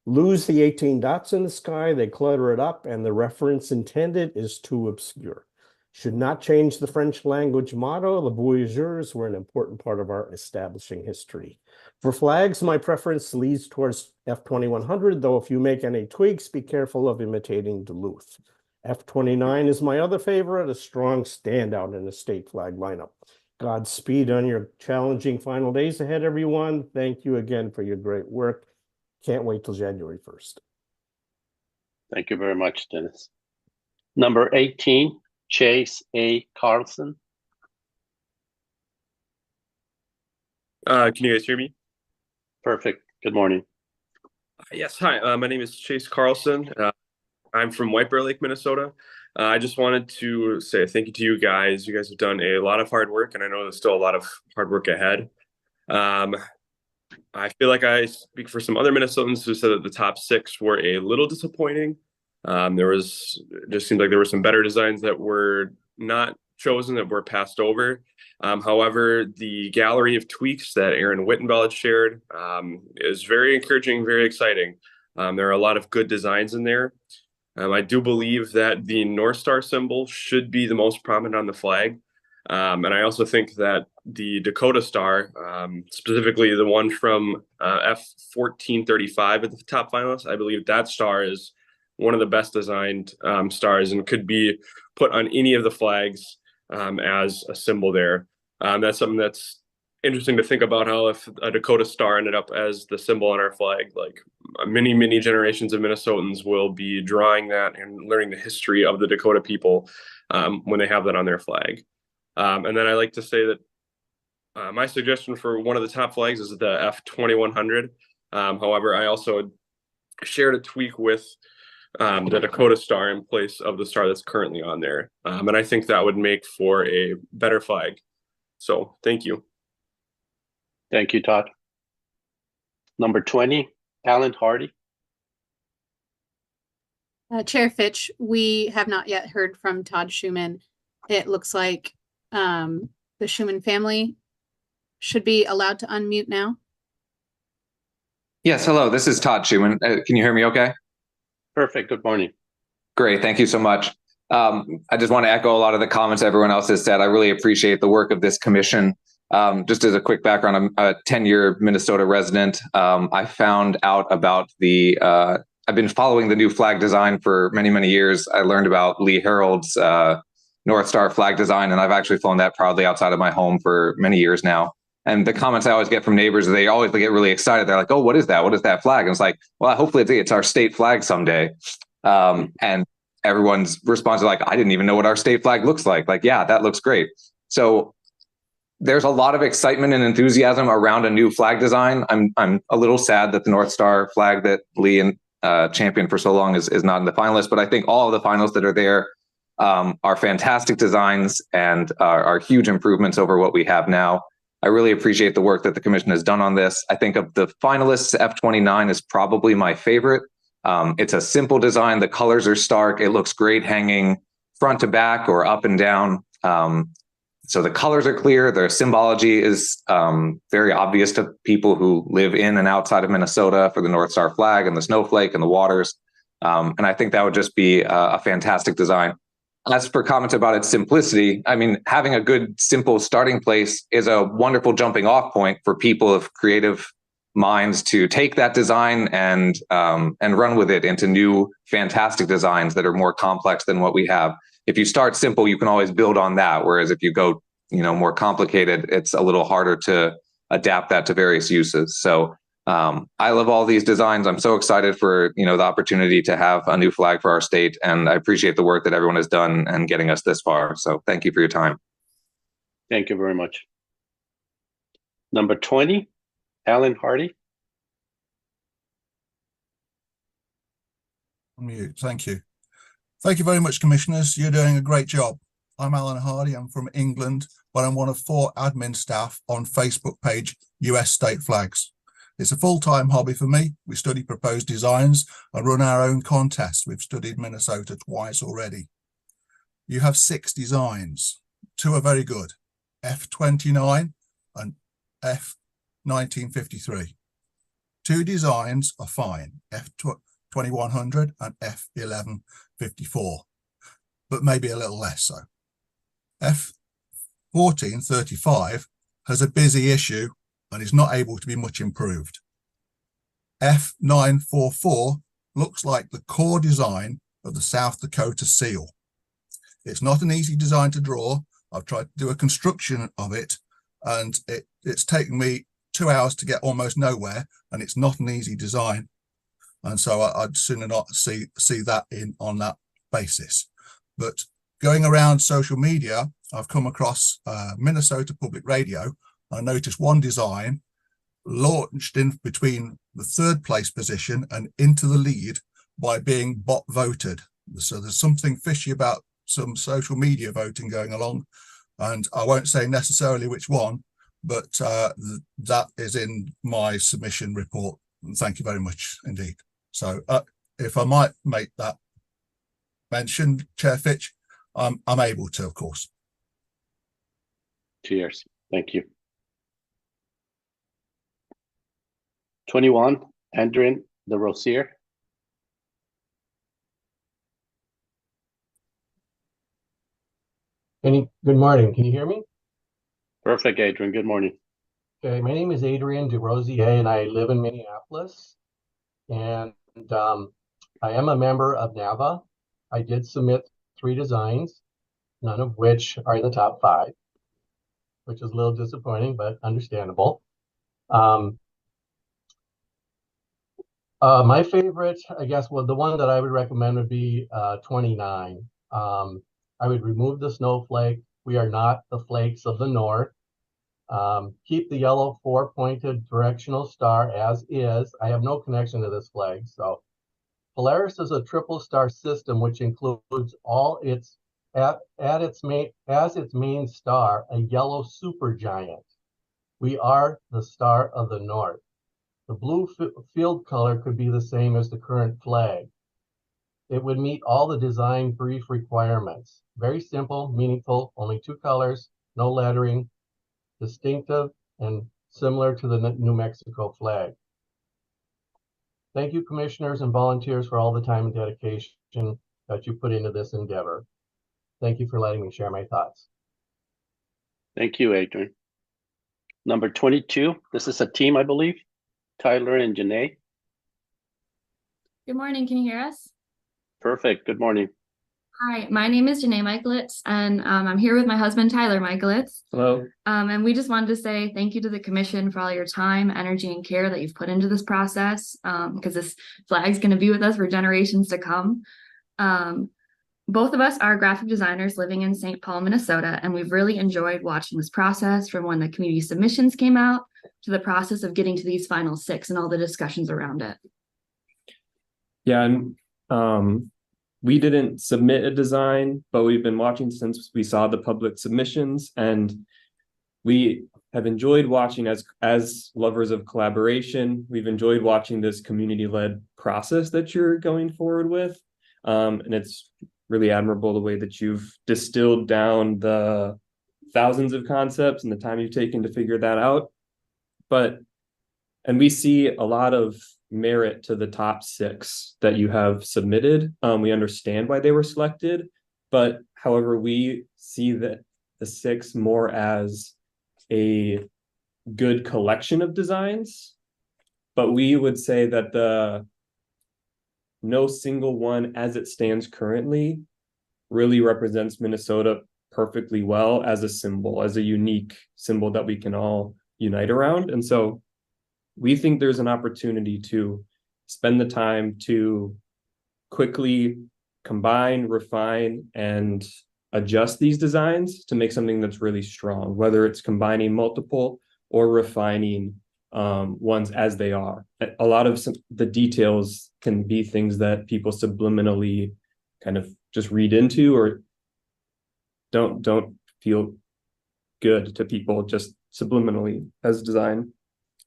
Lose the 18 dots in the sky, they clutter it up, and the reference intended is too obscure. Should not change the French language motto. The voyageurs were an important part of our establishing history. For flags, my preference leads towards F2100, though if you make any tweaks, be careful of imitating Duluth. F29 is my other favorite, a strong standout in the state flag lineup. Godspeed on your challenging final days ahead, everyone. Thank you again for your great work. Can't wait till January 1st. Thank you very much, Dennis. Number 18, Chase A. Carlson. Can you guys hear me? Perfect. Good morning. Yes. Hi. My name is Chase Carlson. I'm from White Bear Lake, Minnesota. I just wanted to say thank you to you guys. You guys have done a lot of hard work, and I know there's still a lot of hard work ahead. I feel like I speak for some other Minnesotans who said that the top 6 were a little disappointing. Just seemed like there were some better designs that were not chosen, that were passed over. However, the gallery of tweaks that Aaron Wittenbell shared is very encouraging, very exciting. There are a lot of good designs in there. I do believe that the North Star symbol should be the most prominent on the flag. And I also think that the Dakota Star, specifically the one from F1435 at the top finalists, I believe that star is one of the best designed stars and could be put on any of the flags as a symbol there. That's something that's interesting to think about, how if a Dakota Star ended up as the symbol on our flag, like many generations of Minnesotans will be drawing that and learning the history of the Dakota people when they have that on their flag. And then I like to say that My suggestion for one of the top flags is the F2100. However, I also shared a tweak with the Dakota Star in place of the star that's currently on there. And I think that would make for a better flag. So thank you. Thank you, Todd. Number 20, Alan Hardy. Chair Fitch, we have not yet heard from Todd Schuman. It looks like the Schuman family should be allowed to unmute now. Yes, hello, this is Todd Schuman. Can you hear me okay? Perfect, good morning. Great, thank you so much. I just want to echo a lot of the comments everyone else has said. I really appreciate the work of this commission. Just as a quick background, I'm a 10-year Minnesota resident. I found out about I've been following the new flag design for many, many years. I learned about Lee Harold's North Star flag design, and I've actually flown that proudly outside of my home for many years now. And the comments I always get from neighbors, they always get really excited. They're like, oh, what is that? What is that flag? And it's like, well, hopefully it's our state flag someday. And everyone's response is like, I didn't even know what our state flag looks like. Like, yeah, that looks great. So there's a lot of excitement and enthusiasm around a new flag design. I'm a little sad that the North Star flag that Lee and championed for so long is not in the finalists, but I think all of the finalists that are there are fantastic designs and are huge improvements over what we have now. I really appreciate the work that the commission has done on this. I think of the finalists, F29 is probably my favorite. It's a simple design. The colors are stark. It looks great hanging front to back or up and down. So the colors are clear. Their symbology is very obvious to people who live in and outside of Minnesota for the North Star flag and the snowflake and the waters. And I think that would just be a fantastic design. As for comments about its simplicity, I mean, having a good, simple starting place is a wonderful jumping off point for people of creative minds to take that design and run with it into new, fantastic designs that are more complex than what we have. If you start simple, you can always build on that. Whereas if you go, more complicated, it's a little harder to adapt that to various uses. So I love all these designs. I'm so excited for, the opportunity to have a new flag for our state. And I appreciate the work that everyone has done and getting us this far. So thank you for your time. Thank you very much. Number 20, Alan Hardy. Mute. Thank you. Thank you very much, commissioners. You're doing a great job. I'm Alan Hardy. I'm from England, but I'm one of 4 admin staff on Facebook page US State Flags. It's a full-time hobby for me. We study proposed designs and run our own contests. We've studied Minnesota twice already. You have 6 designs. 2 are very good, F29 and F1953. 2 designs are fine, F2100 and F1154, but maybe a little less so. F1435 has a busy issue and is not able to be much improved. F944 looks like the core design of the South Dakota seal. It's not an easy design to draw. I've tried to do a construction of it, and it's taken me 2 hours to get almost nowhere, and it's not an easy design. And so I'd sooner not see that on that basis. But going around social media, I've come across Minnesota Public Radio. I noticed one design launched in between the 3rd place position and into the lead by being bot voted. So there's something fishy about some social media voting going along, and I won't say necessarily which one, but that is in my submission report. And thank you very much indeed. So if I might make that mention, Chair Fitch, I'm able to, of course. Cheers. Thank you. 21, Adrian de Rosier. Good morning. Can you hear me? Perfect, Adrian. Good morning. Okay, my name is Adrian de Rosier, and I live in Minneapolis. And I am a member of NAVA. I did submit 3 designs, none of which are in the top 5, which is a little disappointing, but understandable. My favorite, I guess, well, the one that I would recommend would be 29. I would remove the snowflake. We are not the flakes of the north. Keep the yellow 4-pointed directional star as is. I have no connection to this flag. So Polaris is a triple star system, which includes all its as its main star, a yellow supergiant. We are the star of the North. The blue field color could be the same as the current flag. It would meet all the design brief requirements. Very simple, meaningful, only 2 colors, no lettering, distinctive, and similar to the New Mexico flag. Thank you, commissioners and volunteers, for all the time and dedication that you put into this endeavor. Thank you for letting me share my thoughts. Thank you, Adrian. Number 22, this is a team, I believe. Tyler and Janae. Good morning, can you hear us? Perfect, good morning. Hi, my name is Janae Michaelitz, and I'm here with my husband, Tyler Michaelitz. Hello. And we just wanted to say thank you to the commission for all your time, energy, and care that you've put into this process, because this flag is going to be with us for generations to come. Both of us are graphic designers living in St. Paul, Minnesota, and we've really enjoyed watching this process from when the community submissions came out to the process of getting to these final 6 and all the discussions around it. Yeah, and we didn't submit a design, but we've been watching since we saw the public submissions, and we have enjoyed watching as lovers of collaboration. We've enjoyed watching this community-led process that you're going forward with, and it's really admirable the way that you've distilled down the thousands of concepts and the time you've taken to figure that out. And we see a lot of merit to the top 6 that you have submitted. We understand why they were selected, but however, we see that the 6 more as a good collection of designs, but we would say that no single one as it stands currently really represents Minnesota perfectly well as a symbol, as a unique symbol that we can all unite around. And so we think there's an opportunity to spend the time to quickly combine, refine, and adjust these designs to make something that's really strong, whether it's combining multiple or refining ones as they are. A lot of the details can be things that people subliminally kind of just read into or don't feel good to people just subliminally as design.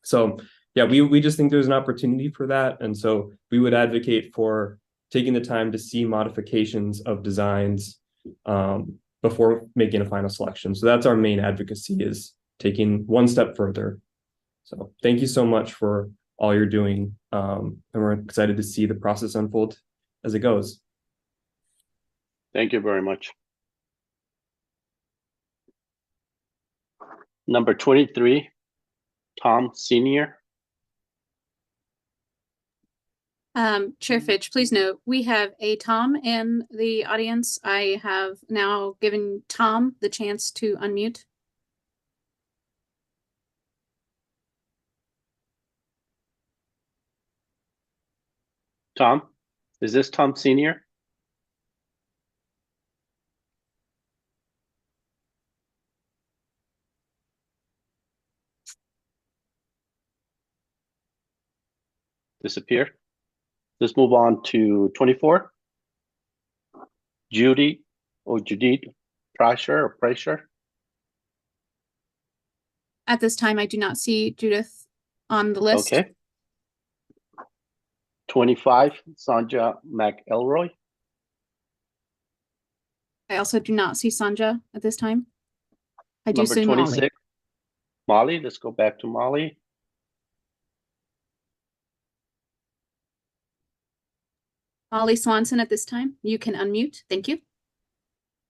So yeah, we just think there's an opportunity for that. And so we would advocate for taking the time to see modifications of designs before making a final selection. So that's our main advocacy, is taking one step further. So thank you so much for all you're doing. And we're excited to see the process unfold as it goes. Thank you very much. Number 23, Tom Senior. Chair Fitch, please note, we have a Tom in the audience. I have now given Tom the chance to unmute. Tom, is this Tom Senior? Disappear. Let's move on to 24. Judy or Judith Pressure. At this time, I do not see Judith on the list. Okay. 25, Sanja McElroy. I also do not see Sanja at this time. I do Number see 26, Molly. Molly, let's go back to Molly. Molly Swanson at this time. You can unmute. Thank you.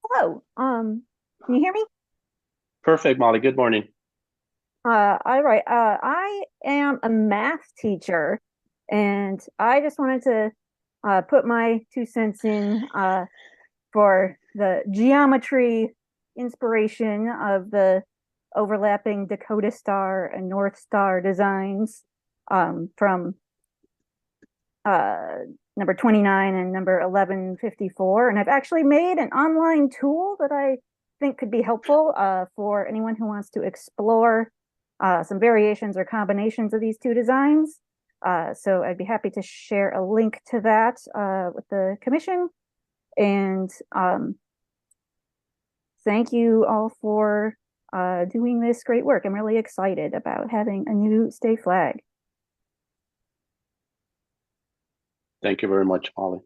Hello. Can you hear me? Perfect, Molly. Good morning. All right. I am a math teacher, and I just wanted to put my 2 cents in for the geometry inspiration of the overlapping Dakota Star and North Star designs from number 29 and number 1154. And I've actually made an online tool that I think could be helpful for anyone who wants to explore some variations or combinations of these two designs. So I'd be happy to share a link to that with the commission. And thank you all for doing this great work. I'm really excited about having a new state flag. Thank you very much, Molly.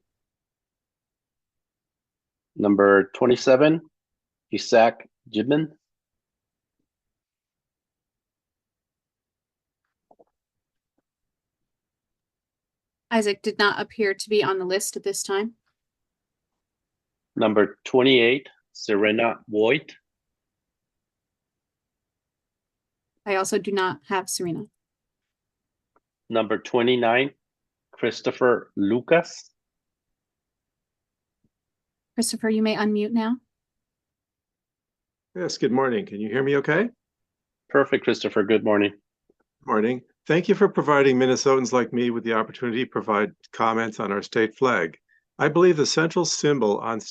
Number 27, Isaac Gibbon. Isaac did not appear to be on the list at this time. Number 28, Serena Voigt. I also do not have Serena. Number 29, Christopher Lucas. Christopher, you may unmute now. Yes, good morning. Can you hear me okay? Perfect, Christopher. Good morning. Morning. Thank you for providing Minnesotans like me with the opportunity to provide comments on our state flag. I believe the central symbol on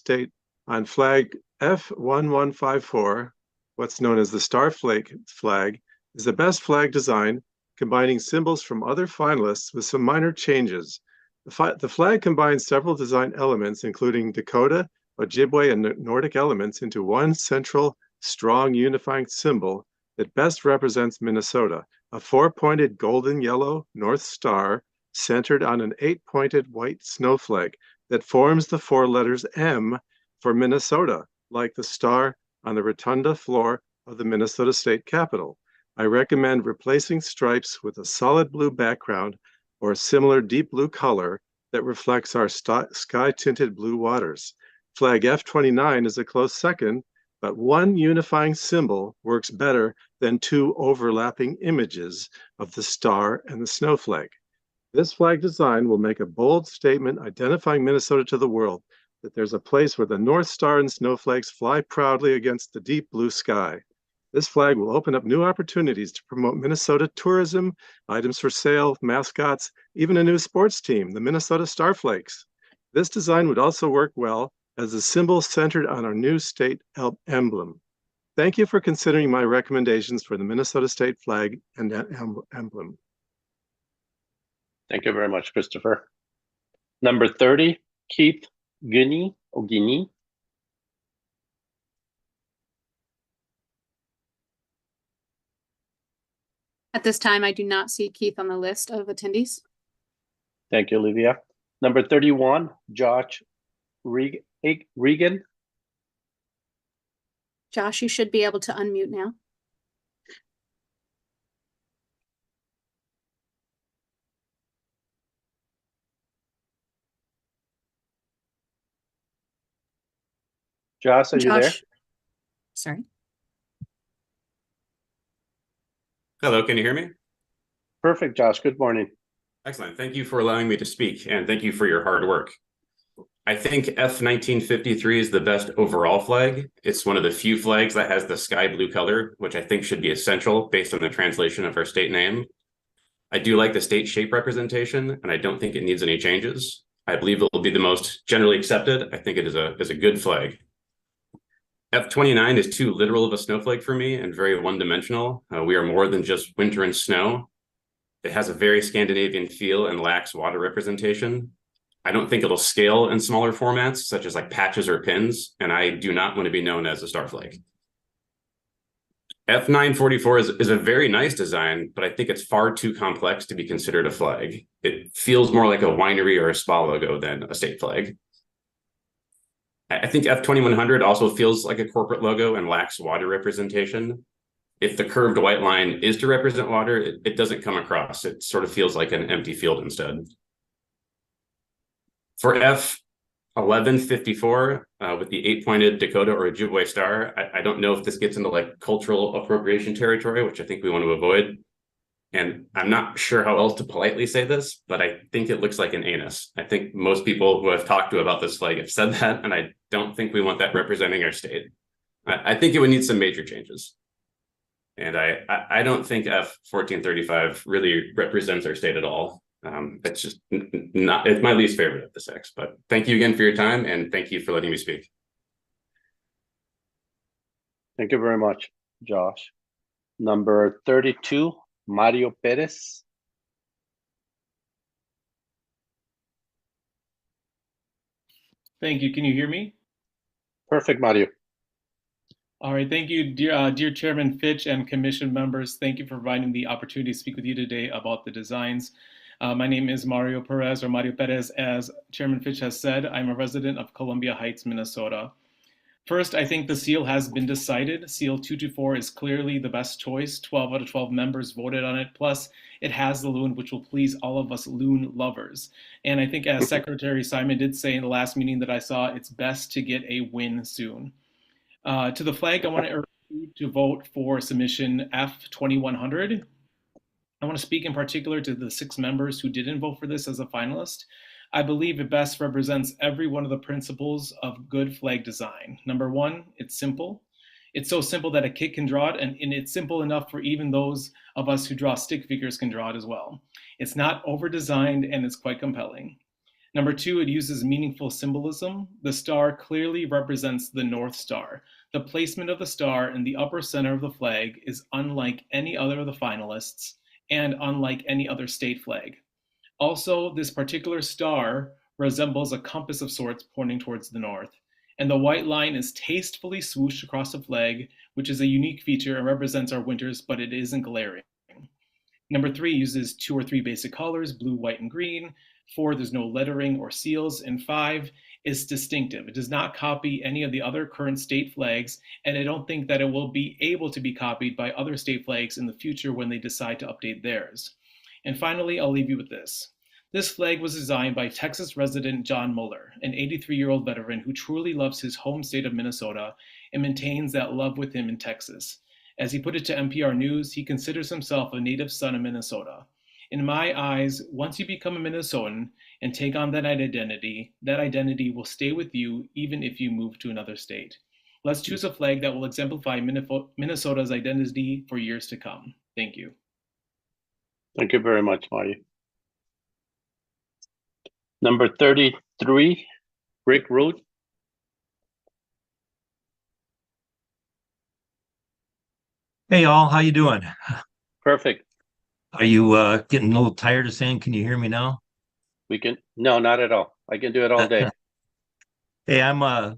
flag F1154, what's known as the Starflake flag, is the best flag design, combining symbols from other finalists with some minor changes. The flag combines several design elements, including Dakota, Ojibwe, and Nordic elements into one central, strong, unifying symbol that best represents Minnesota, a 4-pointed golden yellow North Star centered on an 8-pointed white snowflake that forms the 4 letters M for Minnesota, like the star on the rotunda floor of the Minnesota State Capitol. I recommend replacing stripes with a solid blue background or a similar deep blue color that reflects our sky-tinted blue waters. Flag F29 is a close second, but one unifying symbol works better than 2 overlapping images of the star and the snowflake. This flag design will make a bold statement identifying Minnesota to the world, that there's a place where the North Star and snowflakes fly proudly against the deep blue sky. This flag will open up new opportunities to promote Minnesota tourism, items for sale, mascots, even a new sports team, the Minnesota Starflakes. This design would also work well as a symbol centered on our new state emblem. Thank you for considering my recommendations for the Minnesota state flag and emblem. Thank you very much, Christopher. Number 30, Keith Guinea. At this time, I do not see Keith on the list of attendees. Thank you, Olivia. Number 31, Josh Regan. Josh, you should be able to unmute now. Josh, are you there? Sorry. Hello, can you hear me? Perfect, Josh. Good morning. Excellent. Thank you for allowing me to speak, and thank you for your hard work. I think F1953 is the best overall flag. It's one of the few flags that has the sky blue color, which I think should be essential based on the translation of our state name. I do like the state shape representation, and I don't think it needs any changes. I believe it will be the most generally accepted. I think it is a good flag. F29 is too literal of a snowflake for me and very one-dimensional. We are more than just winter and snow. It has a very Scandinavian feel and lacks water representation. I don't think it'll scale in smaller formats, such as like patches or pins, and I do not want to be known as a star flag. F944 is a very nice design, but I think it's far too complex to be considered a flag. It feels more like a winery or a spa logo than a state flag. I think F2100 also feels like a corporate logo and lacks water representation. If the curved white line is to represent water, it doesn't come across. It sort of feels like an empty field instead. For F1154, with the 8-pointed Dakota or Ojibwe star, I don't know if this gets into like cultural appropriation territory, which I think we want to avoid. And I'm not sure how else to politely say this, but I think it looks like an anus. I think most people who I've talked to about this flag have said that, and I don't think we want that representing our state. I think it would need some major changes. And I don't think F1435 really represents our state at all. It's just not, it's my least favorite of the 6, but thank you again for your time, and thank you for letting me speak. Thank you very much, Josh. Number 32, Mario Perez. Thank you. Can you hear me? Perfect, Mario. All right. Thank you, dear Chairman Fitch and Commission members. Thank you for providing the opportunity to speak with you today about the designs. My name is Mario Perez, or Mario Perez, as Chairman Fitch has said. I'm a resident of Columbia Heights, Minnesota. First, I think the seal has been decided. Seal 224 is clearly the best choice. 12 out of 12 members voted on it. Plus, it has the loon, which will please all of us loon lovers. And I think, as Secretary Simon did say in the last meeting that I saw, it's best to get a win soon. To the flag, I want to urge you to vote for submission F2100. I want to speak in particular to the 6 members who didn't vote for this as a finalist. I believe it best represents every one of the principles of good flag design. Number 1, it's simple. It's so simple that a kid can draw it, and it's simple enough for even those of us who draw stick figures can draw it as well. It's not over-designed, and it's quite compelling. Number 2, it uses meaningful symbolism. The star clearly represents the North Star. The placement of the star in the upper center of the flag is unlike any other of the finalists and unlike any other state flag. Also, this particular star resembles a compass of sorts pointing towards the north, and the white line is tastefully swooshed across the flag, which is a unique feature and represents our winters, but it isn't glaring. Number 3 uses 2 or 3 basic colors, blue, white, and green. 4, there's no lettering or seals, and 5 is distinctive. It does not copy any of the other current state flags, and I don't think that it will be able to be copied by other state flags in the future when they decide to update theirs. And finally, I'll leave you with this. This flag was designed by Texas resident John Mueller, an 83-year-old veteran who truly loves his home state of Minnesota and maintains that love with him in Texas. As he put it to NPR News, he considers himself a native son of Minnesota. In my eyes, once you become a Minnesotan and take on that identity will stay with you even if you move to another state. Let's choose a flag that will exemplify Minnesota's identity for years to come. Thank you. Thank you very much, Mario. Number 33, Rick Root. Hey, all, how you doing? Perfect. Are you getting a little tired of saying, can you hear me now? No, not at all. I can do it all day. Hey, I'm a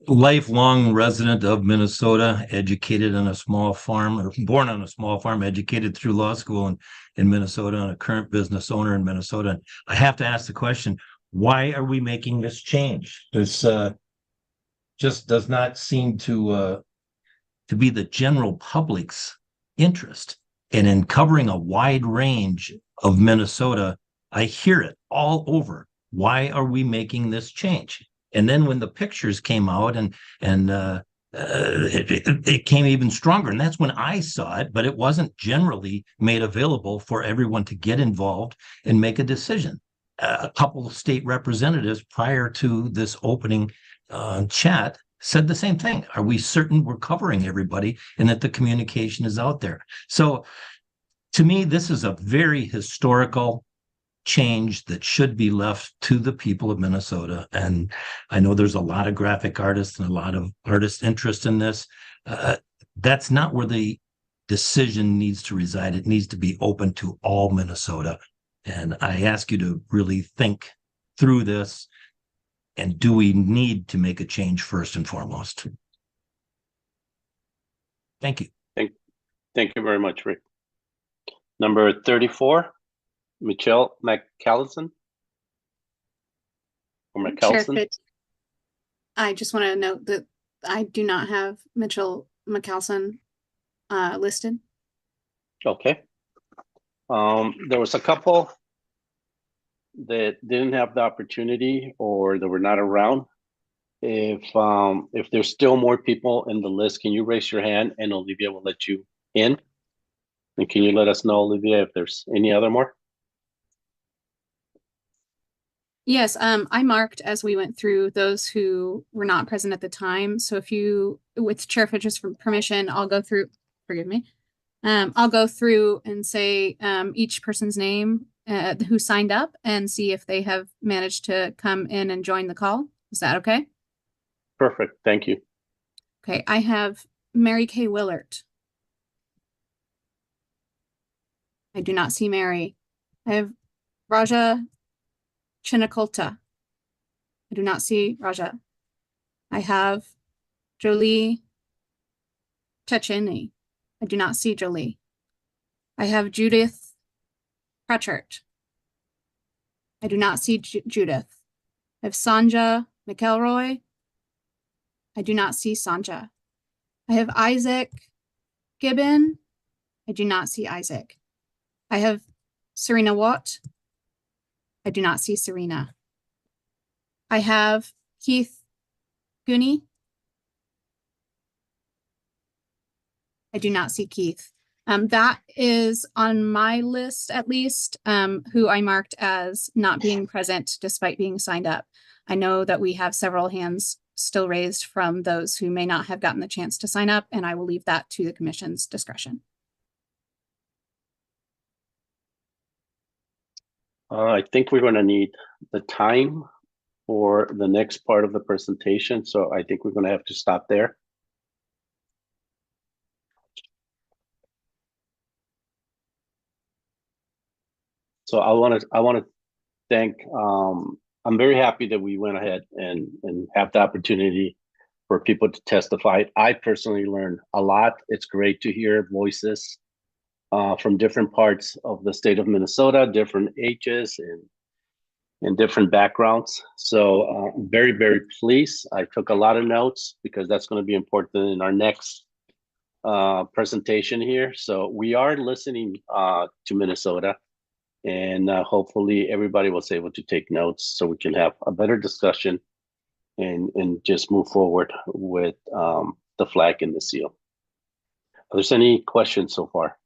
lifelong resident of Minnesota, educated on a small farm, or born on a small farm, educated through law school in Minnesota, and a current business owner in Minnesota. I have to ask the question, why are we making this change? This just does not seem to be the general public's interest. And in covering a wide range of Minnesota, I hear it all over. Why are we making this change? And then when the pictures came out and it came even stronger. And that's when I saw it, but it wasn't generally made available for everyone to get involved and make a decision. A couple of state representatives prior to this opening chat said the same thing. Are we certain we're covering everybody and that the communication is out there? So to me, this is a very historical change that should be left to the people of Minnesota. And I know there's a lot of graphic artists and a lot of artist interest in this. That's not where the decision needs to reside. It needs to be open to all Minnesota. And I ask you to really think through this. And do we need to make a change first and foremost? Thank you. Thank you very much, Rick. Number 34, Michelle McCallison. Or Chair McCallison. Fitch, I just want to note that I do not have Mitchell McCallison listed. Okay. There was a couple that didn't have the opportunity or that were not around. If there's still more people in the list, can you raise your hand and Olivia will let you in? And can you let us know, Olivia, if there's any other more? Yes, I marked as we went through those who were not present at the time. So if you, with Chair Fitch's permission, I'll go through, forgive me. I'll go through and say each person's name who signed up and see if they have managed to come in and join the call. Is that okay? Perfect. Thank you. Okay, I have Mary Kay Willert. I do not see Mary. I have Raja Chinakolta. I do not see Raja. I have Jolie Techeni. I do not see Jolie. I have Judith Pratchett. I do not see Judith. I have Sanja McElroy. I do not see Sanja. I have Isaac Gibbon. I do not see Isaac. I have Serena Watt. I do not see Serena. I have Keith Gooney. I do not see Keith. That is on my list, at least, who I marked as not being present despite being signed up. I know that we have several hands still raised from those who may not have gotten the chance to sign up, and I will leave that to the commission's discretion. I think we're going to need the time for the next part of the presentation, so I think we're going to have to stop there. So I want to thank. I'm very happy that we went ahead and have the opportunity for people to testify. I personally learned a lot. It's great to hear voices from different parts of the state of Minnesota, different ages and different backgrounds. So I'm very, very pleased. I took a lot of notes because that's going to be important in our next presentation here. So we are listening to Minnesota, and hopefully everybody was able to take notes so we can have a better discussion and just move forward with the flag and the seal. Are there any questions so far?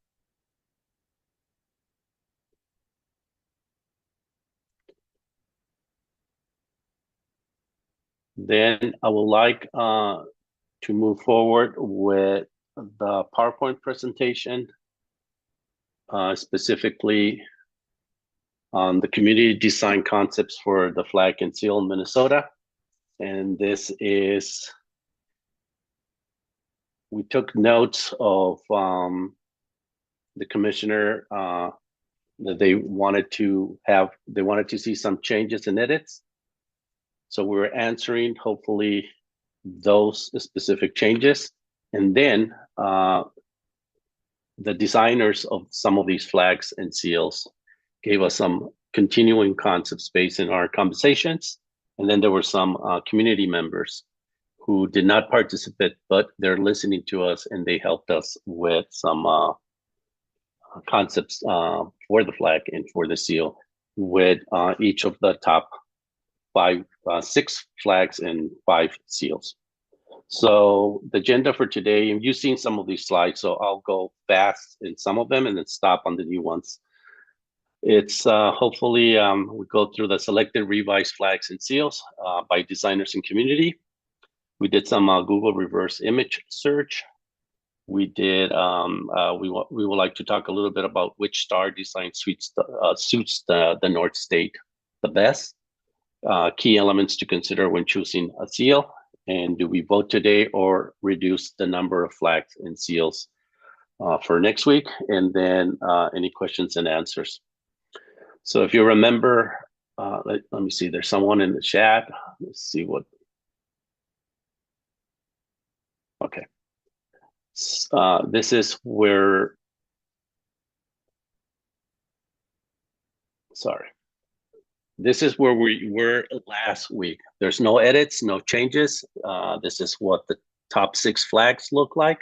Then I would like to move forward with the PowerPoint presentation, specifically on the community design concepts for the flag and seal in Minnesota. And this is, we took notes of the commissioner that they wanted to see some changes and edits. So we were answering, hopefully, those specific changes. And then the designers of some of these flags and seals gave us some continuing concepts based in our conversations. And then there were some community members who did not participate, but they're listening to us and they helped us with some concepts for the flag and for the seal with each of the top 6 flags and 5 seals. So the agenda for today, and you've seen some of these slides, so I'll go fast in some of them and then stop on the new ones. It's hopefully we go through the selected revised flags and seals by designers and community. We did some Google reverse image search. We did, we would like to talk a little bit about which star design suits the North State the best. Key elements to consider when choosing a seal, and do we vote today or reduce the number of flags and seals for next week, and then any questions and answers. So if you remember, let me see, there's someone in the chat. Let's see what, okay. This is where, sorry. This is where we were last week. There's no edits, no changes. This is what the top 6 flags look like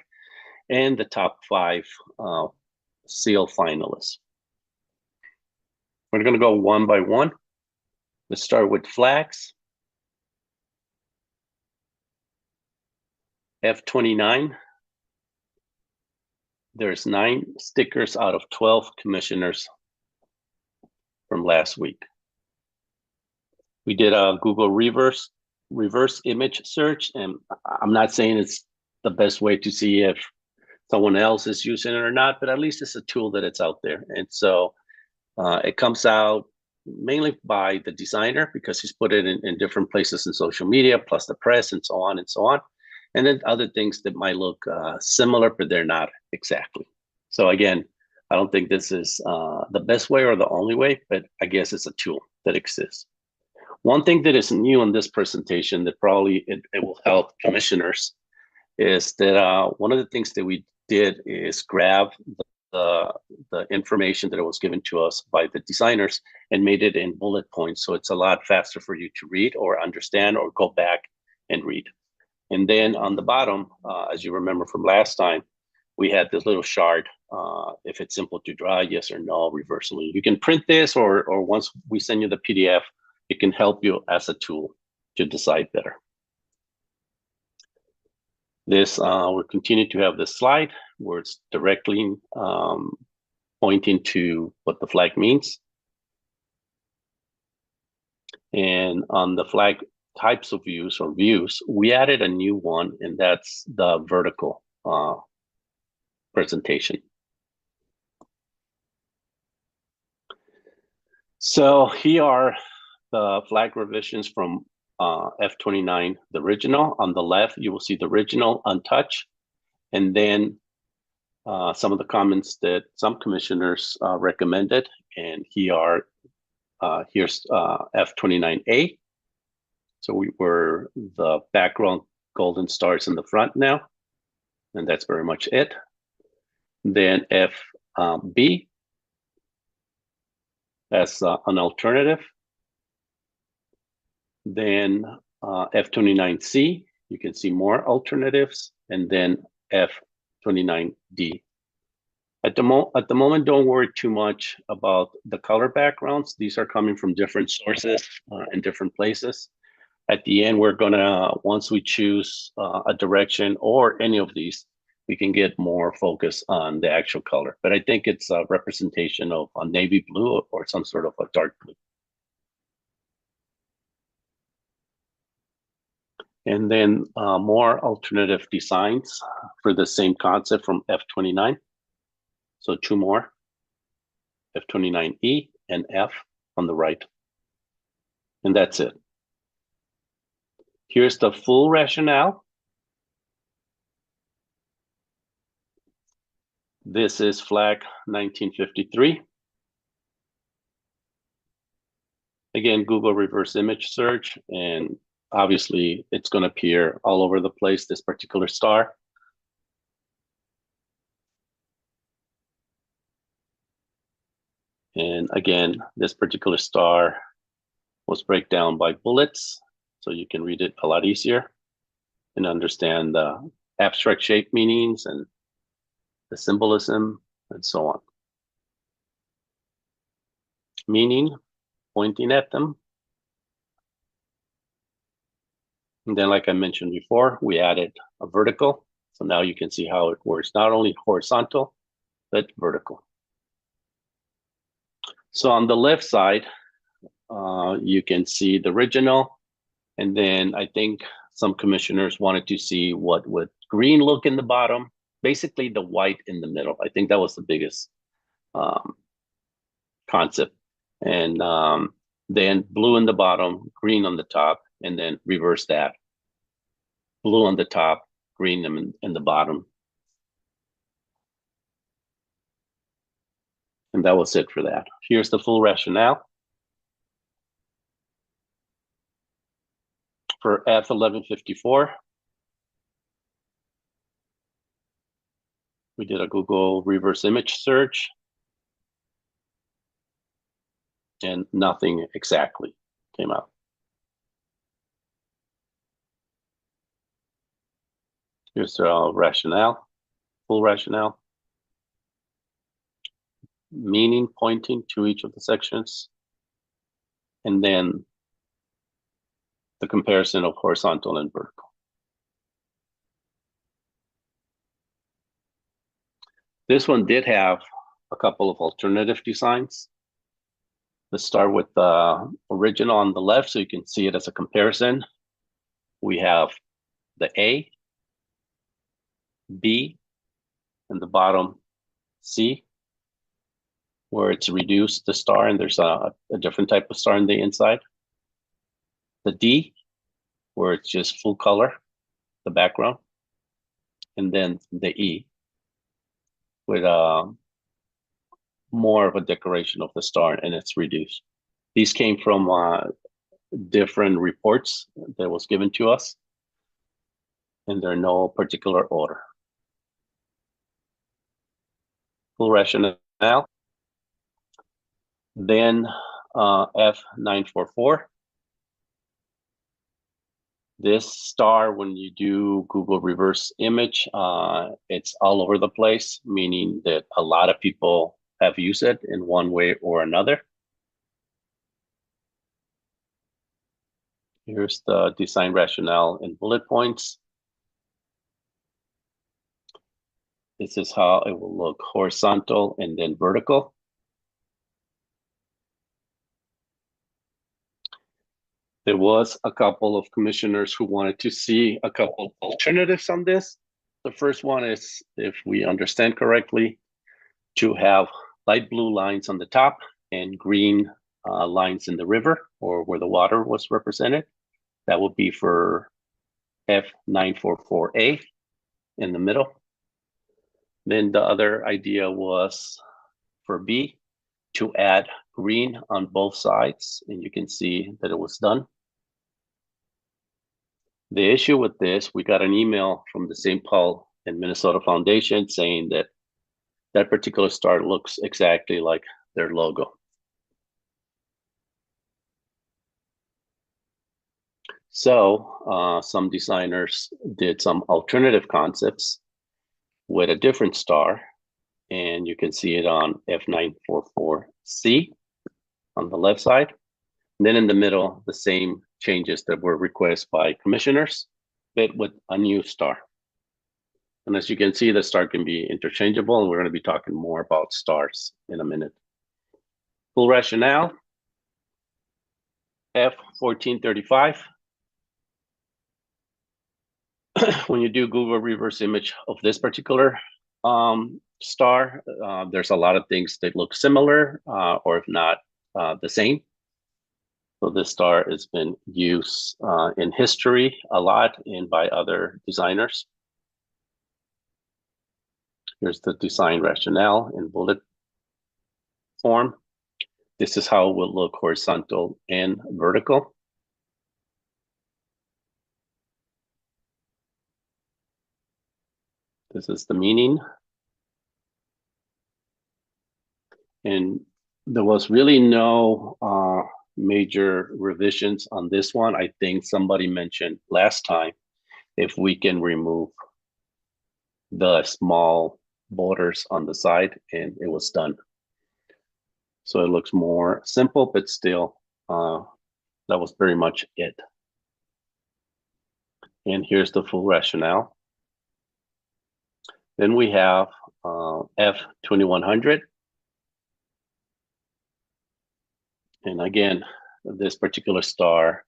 and the top 5 seal finalists. We're going to go one by one. Let's start with flags. F29. There's 9 stickers out of 12 commissioners from last week. We did a Google reverse image search, and I'm not saying it's the best way to see if someone else is using it or not, but at least it's a tool that it's out there. And so it comes out mainly by the designer because he's put it in different places in social media, plus the press and so on and so on. and then other things that might look similar, but they're not exactly. So again, I don't think this is the best way or the only way, but I guess it's a tool that exists. One thing that is new in this presentation that probably it will help commissioners is that one of the things that we did is grab the information that was given to us by the designers and made it in bullet points. So it's a lot faster for you to read or understand or go back and read. And then on the bottom, as you remember from last time, we had this little chart. If it's simple to draw, yes or no, reversible. You can print this or once we send you the PDF, it can help you as a tool to decide better. This, we'll continue to have this slide where it's directly pointing to what the flag means. And on the flag types of views or views, we added a new one, and that's the vertical presentation. So here are the flag revisions from F29, the original. On the left, you will see the original untouched, and then some of the comments that some commissioners recommended. And here's F29A. So we were the background golden stars in the front now, and that's very much it. Then FB as an alternative. Then F29C, you can see more alternatives, and then F29D. At the moment, don't worry too much about the color backgrounds. These are coming from different sources in different places. At the end, we're gonna, once we choose a direction or any of these, we can get more focus on the actual color. But I think it's a representation of a navy blue or some sort of a dark blue. And then more alternative designs for the same concept from F29. So two more, F29E and F on the right. And that's it. Here's the full rationale. This is flag 1953. Again, Google reverse image search, and obviously it's going to appear all over the place, this particular star. And again, this particular star was break down by bullets, so you can read it a lot easier and understand the abstract shape meanings and the symbolism and so on. Meaning, pointing at them. And then, like I mentioned before, we added a vertical. So now you can see how it works, not only horizontal, but vertical. So on the left side, you can see the original. And then I think some commissioners wanted to see what would green look in the bottom, basically the white in the middle. I think that was the biggest concept. And then blue in the bottom, green on the top, and then reverse that. Blue on the top, green in the bottom. And that was it for that. Here's the full rationale. For F1154, we did a Google reverse image search, and nothing exactly came out. Here's the rationale, full rationale. Meaning pointing to each of the sections, and then the comparison of horizontal and vertical. This one did have a couple of alternative designs. Let's start with the original on the left so you can see it as a comparison. We have the A, B, and the bottom C, where it's reduced the star and there's a different type of star on the inside. The D, where it's just full color. the background, and then the E with more of a decoration of the star, and it's reduced. These came from different reports that was given to us, and they're no particular order. Full rationale. Then F944. This star, when you do Google reverse image, it's all over the place, meaning that a lot of people have used it in one way or another. Here's the design rationale in bullet points. This is how it will look horizontal and then vertical. There was a couple of commissioners who wanted to see a couple of alternatives on this. The first one is, if we understand correctly, to have light blue lines on the top and green lines in the river or where the water was represented. That would be for F944A in the middle. Then the other idea was for B, to add green on both sides, and you can see that it was done. The issue with this, we got an email from the St. Paul and Minnesota Foundation saying that that particular star looks exactly like their logo. So some designers did some alternative concepts with a different star, and you can see it on F944C on the left side. And then in the middle, the same changes that were requested by commissioners, but with a new star. And as you can see, the star can be interchangeable, and we're going to be talking more about stars in a minute. Full rationale, F1435. When you do Google reverse image of this particular star, there's a lot of things that look similar, or if not the same. So this star has been used in history a lot and by other designers. Here's the design rationale in bullet form. This is how it will look horizontal and vertical. This is the meaning. And there was really no major revisions on this one. I think somebody mentioned last time if we can remove the small borders on the side, and it was done. So it looks more simple, but still, that was very much it. And here's the full rationale. Then we have F2100. And again, this particular star,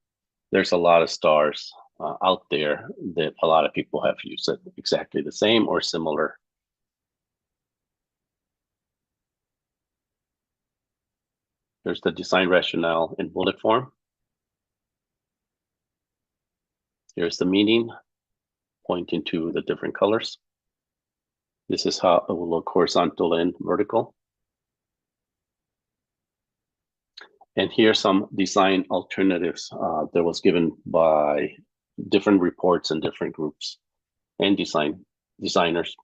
there's a lot of stars out there that a lot of people have used it exactly the same or similar. There's the design rationale in bullet form. Here's the meaning, pointing to the different colors. This is how it will look horizontal and vertical. And here's some design alternatives that was given by different reports and different groups and designers.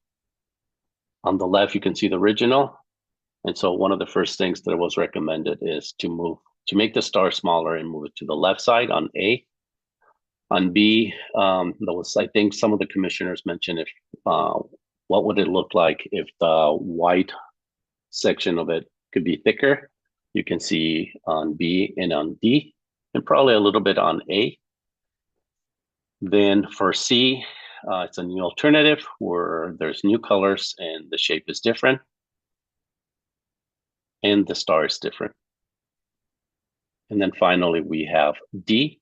On the left, you can see the original. And so one of the first things that was recommended is to make the star smaller and move it to the left side on A. On B, there was, I think some of the commissioners mentioned if what would it look like if the white section of it could be thicker. You can see on B and on D, and probably a little bit on A. Then for C, it's a new alternative where there's new colors and the shape is different. And the star is different. And then finally, we have D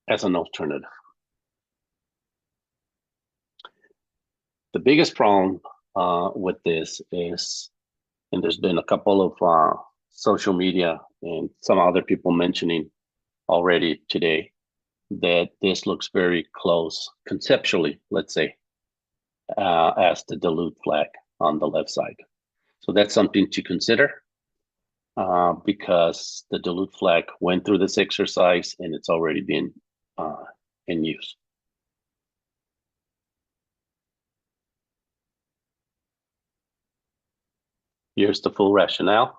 as an alternative. The biggest problem with this is, and there's been a couple of social media and some other people mentioning already today, that this looks very close conceptually, let's say, as the Duluth flag on the left side. So that's something to consider because the Duluth flag went through this exercise and it's already been in use. Here's the full rationale.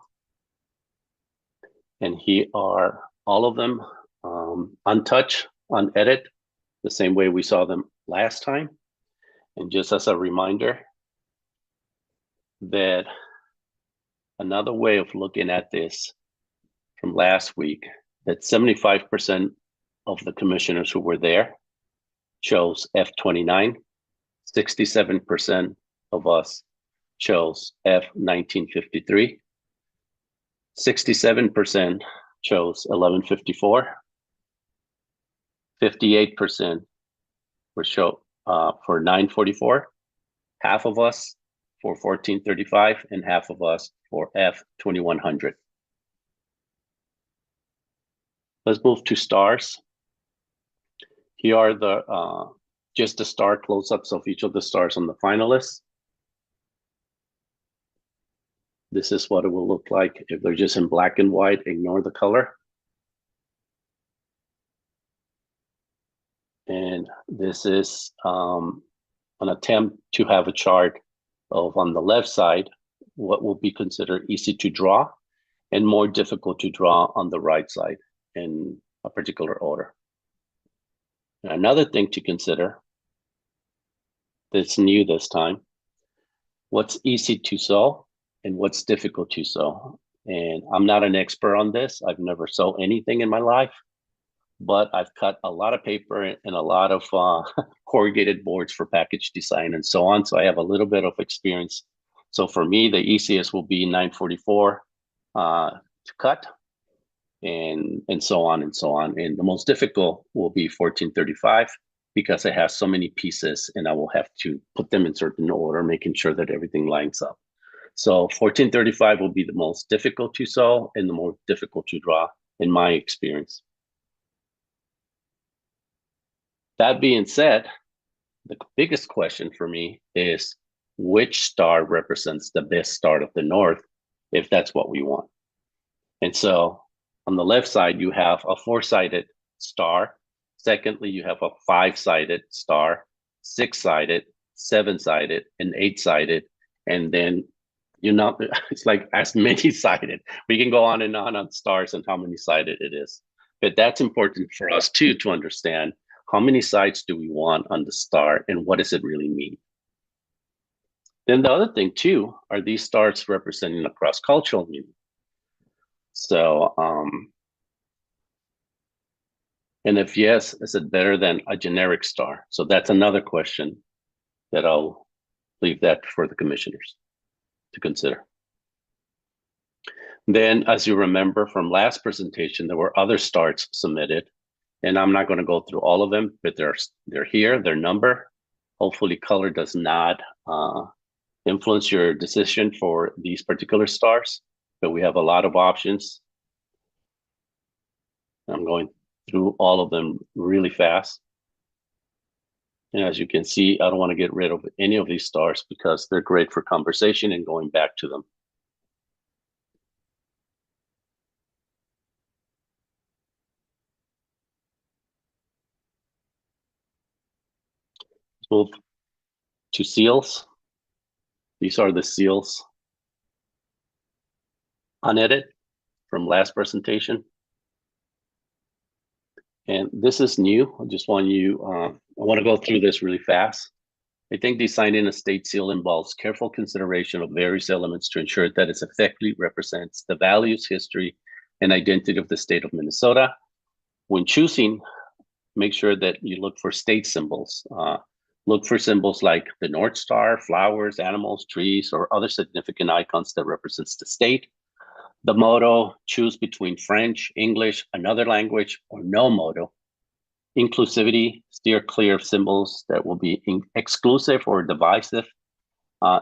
And here are all of them untouched, unedited, the same way we saw them last time. And just as a reminder that another way of looking at this from last week, that 75% of the commissioners who were there chose F29, 67% of us chose F1953, 67% chose 1154, 58% were for 944, half of us for 1435, and half of us for F2100. Let's move to stars. Here are the just the star close-ups of each of the stars on the finalists. This is what it will look like if they're just in black and white. Ignore the color. And this is an attempt to have a chart of, on the left side, what will be considered easy to draw and more difficult to draw on the right side in a particular order. And another thing to consider that's new this time, what's easy to sew and what's difficult to sew. And I'm not an expert on this. I've never sewn anything in my life, but I've cut a lot of paper and a lot of corrugated boards for package design and so on. So I have a little bit of experience. So for me, the easiest will be 944 to cut and so on and so on. And the most difficult will be 1435 because it has so many pieces and I will have to put them in certain order, making sure that everything lines up. So 1435 will be the most difficult to sew and the more difficult to draw in my experience. That being said, the biggest question for me is which star represents the best star of the North, if that's what we want. And so on the left side, you have a 4-sided star. Secondly, you have a 5-sided star, 6-sided, 7-sided, and 8-sided. And then, you know, it's like as many sided. We can go on stars and how many sided it is. But that's important for us too, to understand how many sides do we want on the star and what does it really mean? Then the other thing too, are these stars representing a cross-cultural meaning? So, and if yes, is it better than a generic star? So that's another question that I'll leave that for the commissioners to consider. Then, as you remember from last presentation, there were other stars submitted, and I'm not going to go through all of them, but they're here, their number. Hopefully color does not influence your decision for these particular stars, but we have a lot of options. I'm going through all of them really fast. And as you can see, I don't want to get rid of any of these stars because they're great for conversation and going back to them. Move to seals. These are the seals unedited from last presentation. And this is new. I just want you, I want to go through this really fast. I think designing a state seal involves careful consideration of various elements to ensure that it effectively represents the values, history, and identity of the state of Minnesota. When choosing, make sure that you look for state symbols. Look for symbols like the North Star, flowers, animals, trees, or other significant icons that represents the state. The motto, choose between French, English, another language, or no motto. Inclusivity, steer clear of symbols that will be exclusive or divisive.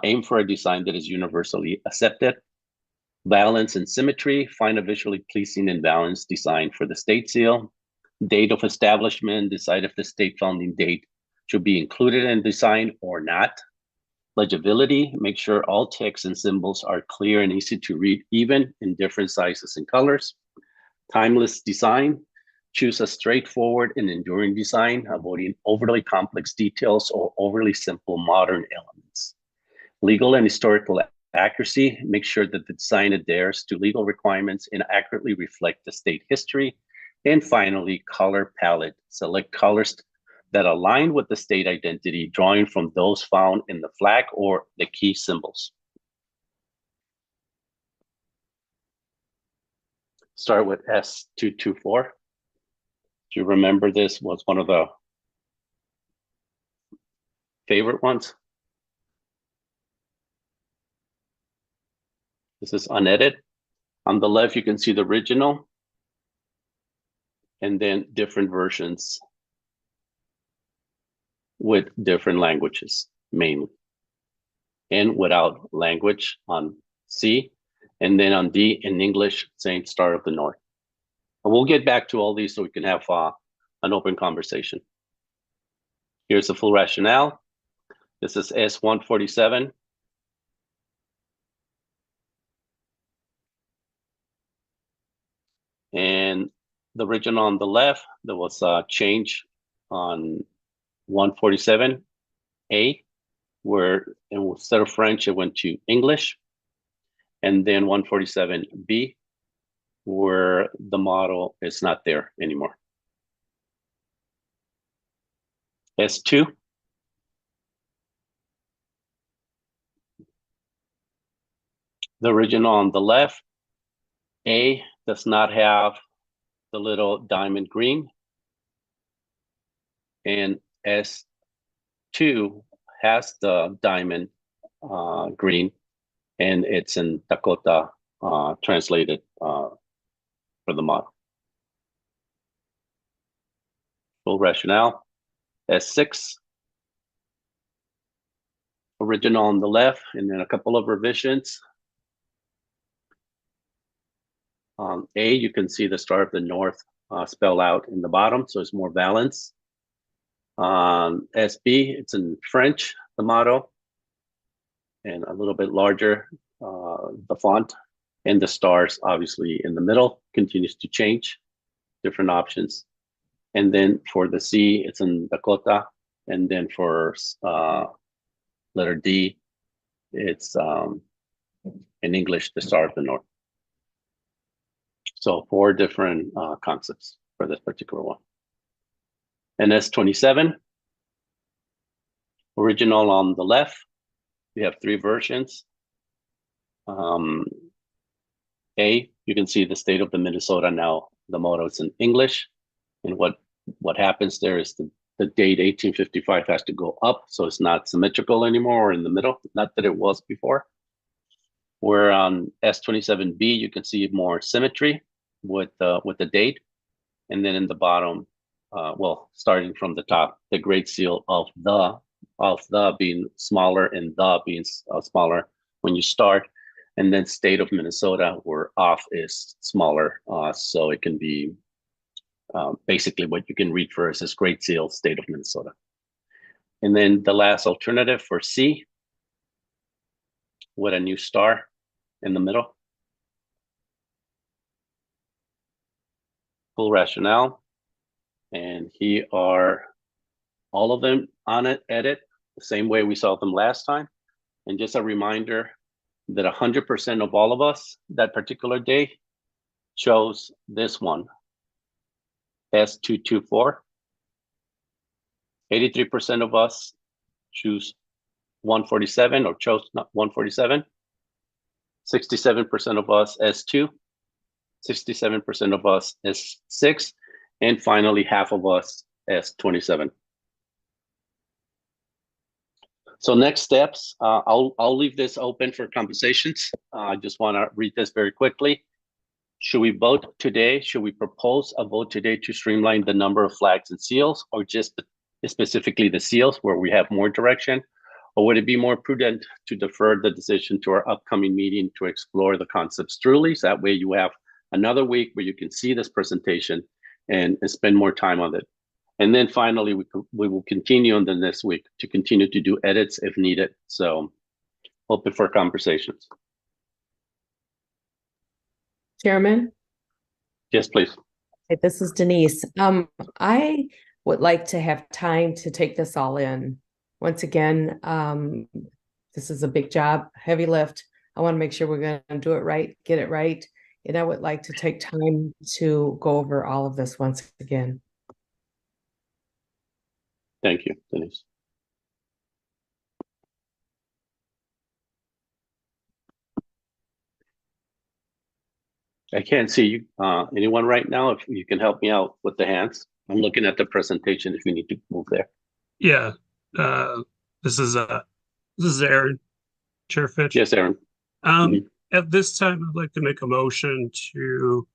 Aim for a design that is universally accepted. Balance and symmetry, find a visually pleasing and balanced design for the state seal. Date of establishment, decide if the state founding date should be included in design or not. Legibility, make sure all text and symbols are clear and easy to read, even in different sizes and colors. Timeless design, choose a straightforward and enduring design, avoiding overly complex details or overly simple modern elements. Legal and historical accuracy, make sure that the design adheres to legal requirements and accurately reflect the state history. And finally, color palette, select colors that align with the state identity, drawing from those found in the flag or the key symbols. Start with S224. Do you remember this was one of the favorite ones? This is unedited. On the left, you can see the original, and then different versions with different languages, mainly. And without language on C, and then on D in English, saying Star of the North. And we'll get back to all these so we can have an open conversation. Here's the full rationale. This is S147. And the original on the left, there was a change on 147A, where instead of French, it went to English. And then 147B, where the model is not there anymore. S2. The original on the left, A does not have the little diamond green, and S2 has the diamond green, and it's in Dakota translated for the model. Full rationale. S6, original on the left, and then a couple of revisions. A, you can see the Star of the North spelled out in the bottom, so it's more balanced. SB, it's in French, the motto, and a little bit larger, the font, and the stars obviously in the middle continues to change, different options. And then for the C, it's in Dakota, and then for letter D, it's in English, the Star of the North. So 4 different concepts for this particular one. And S27, original on the left, we have 3 versions. A, you can see the state of the Minnesota now, the motto is in English. And what happens there is the date 1855 has to go up, so it's not symmetrical anymore or in the middle, not that it was before. Where on S27B, you can see more symmetry with the date, and then in the bottom, well, starting from the top, the Great Seal of the being smaller and the being smaller when you start, and then state of Minnesota, where off is smaller, so it can be basically what you can read first is Great Seal, state of Minnesota. And then the last alternative for C, with a new star in the middle. Full rationale, and here are all of them on it, edit, the same way we saw them last time. And just a reminder that 100% of all of us that particular day chose this one, S224. 83% of us choose 147 or chose 147. 67% of us S2. 67% of us S6, and finally half of us S27. So next steps, I'll leave this open for conversations. I just want to read this very quickly. Should we vote today? Should we propose a vote today to streamline the number of flags and seals, or just specifically the seals where we have more direction? Or would it be more prudent to defer the decision to our upcoming meeting to explore the concepts truly? So that way you have another week where you can see this presentation and spend more time on it. And then finally, we will continue on the next week to continue to do edits if needed. So open for conversations. Chairman? Yes, please. Hey, this is Denise. I would like to have time to take this all in. Once again, this is a big job, heavy lift. I want to make sure we're going to do it right, get it right. And I would like to take time to go over all of this once again. Thank you, Denise. I can't see you, anyone right now. If you can help me out with the hands. I'm looking at the presentation if you need to move there. Yeah, this is Aaron, Chair Fitch. Yes, Aaron. At this time, I'd like to make a motion to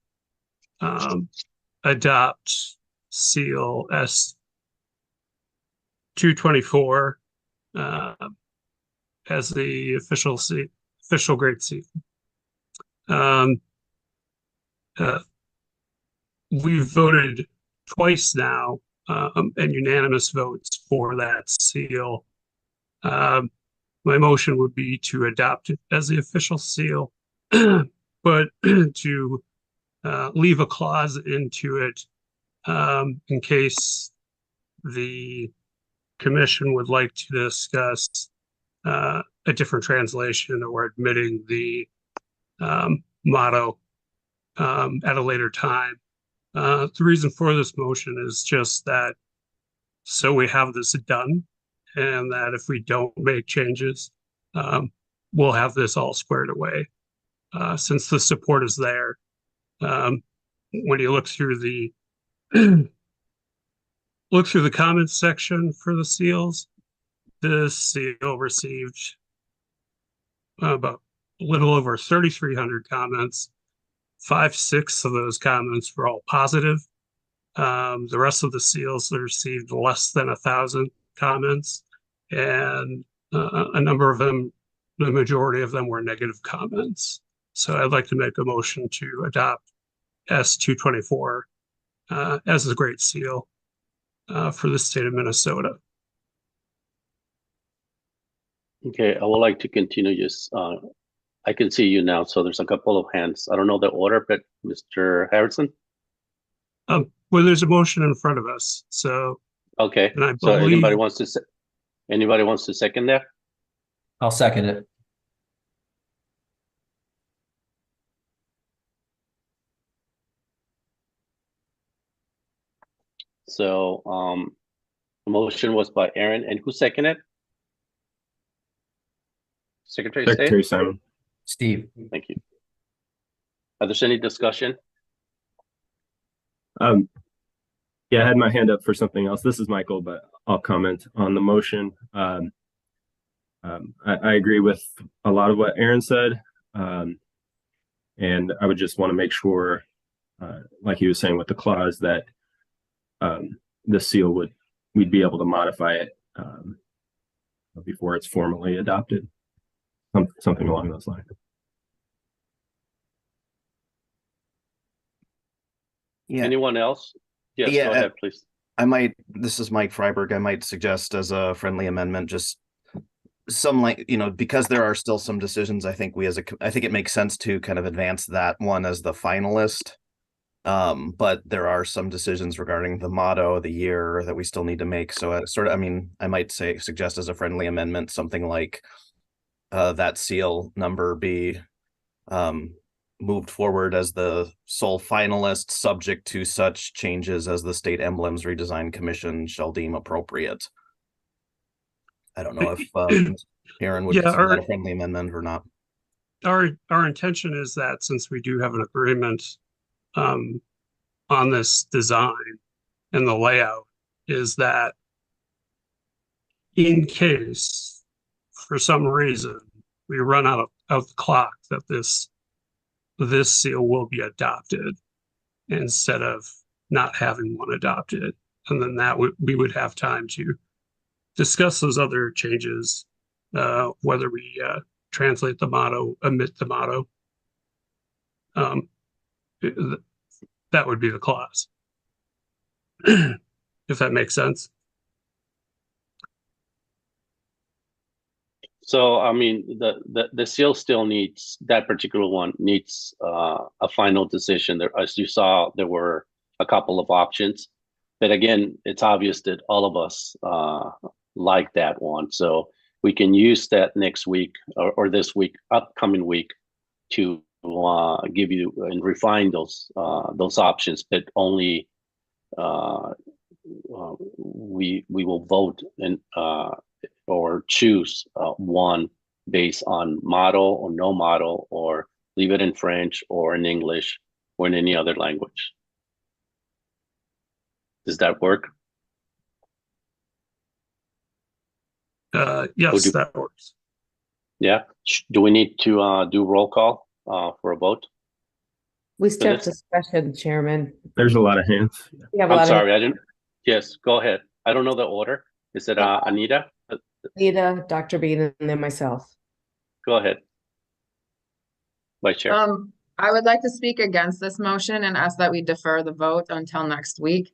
adopt seal S224 as the official grade seal. We've voted twice now and unanimous votes for that seal. My motion would be to adopt it as the official seal, but to leave a clause into it in case the commission would like to discuss a different translation or admitting the motto at a later time. The reason for this motion is just that so we have this done, and that if we don't make changes, we'll have this all squared away. Since the support is there, when you look through the comments section for the seals, this seal received about a little over 3,300 comments. 5/6 of those comments were all positive. The rest of the seals received less than 1,000 comments, and a number of them, the majority of them, were negative comments. So I'd like to make a motion to adopt S224 as a great seal for the state of Minnesota. Okay, I would like to continue. Just I can see you now, so there's a couple of hands. I don't know the order, but Mr. Harrison. Well, there's a motion in front of us, so okay. And I So believe anybody wants to second that? I'll second it. So the motion was by Aaron, and who seconded? Secretary Secretary State? Simon. Steve. Thank you. Are there any discussion? Yeah, I had my hand up for something else. This is Michael, but I'll comment on the motion. I agree with a lot of what Aaron said. And I would just want to make sure, like he was saying with the clause, that the seal we'd be able to modify it before it's formally adopted. Something along those lines. Yeah. Anyone else? Yes, Yeah, go ahead, please. This is Mike Freiberg. I might suggest as a friendly amendment, just some, like, because there are still some decisions, I think it makes sense to kind of advance that one as the finalist. But there are some decisions regarding the motto, the year, that we still need to make. So I might suggest as a friendly amendment, something like that seal number be moved forward as the sole finalist, subject to such changes as the State Emblems Redesign Commission shall deem appropriate. I don't know if Aaron would consider that a friendly amendment or not. Our intention is that since we do have an agreement on this design and the layout, is that in case for some reason we run out of the clock, that this seal will be adopted instead of not having one adopted, and then we would have time to discuss those other changes, whether we translate the motto, omit the motto. That would be the clause. if that makes sense. So, I mean, the seal still needs, that particular one needs a final decision. There, as you saw, there were a couple of options. But again, it's obvious that all of us like that one. So we can use that next week or this week, upcoming week, to give you and refine those options, but only we will vote and or choose one based on model or no model, or leave it in French or in English or in any other language. Does that work? Yes, that works. Yeah. Do we need to do roll call for a vote? We still have discussion, Chairman. There's a lot of hands. I'm sorry, I didn't. Yes, go ahead. I don't know the order. Is it Anita? Anita, Dr. Bean, and then myself. Go ahead. Vice Chair. I would like to speak against this motion and ask that we defer the vote until next week.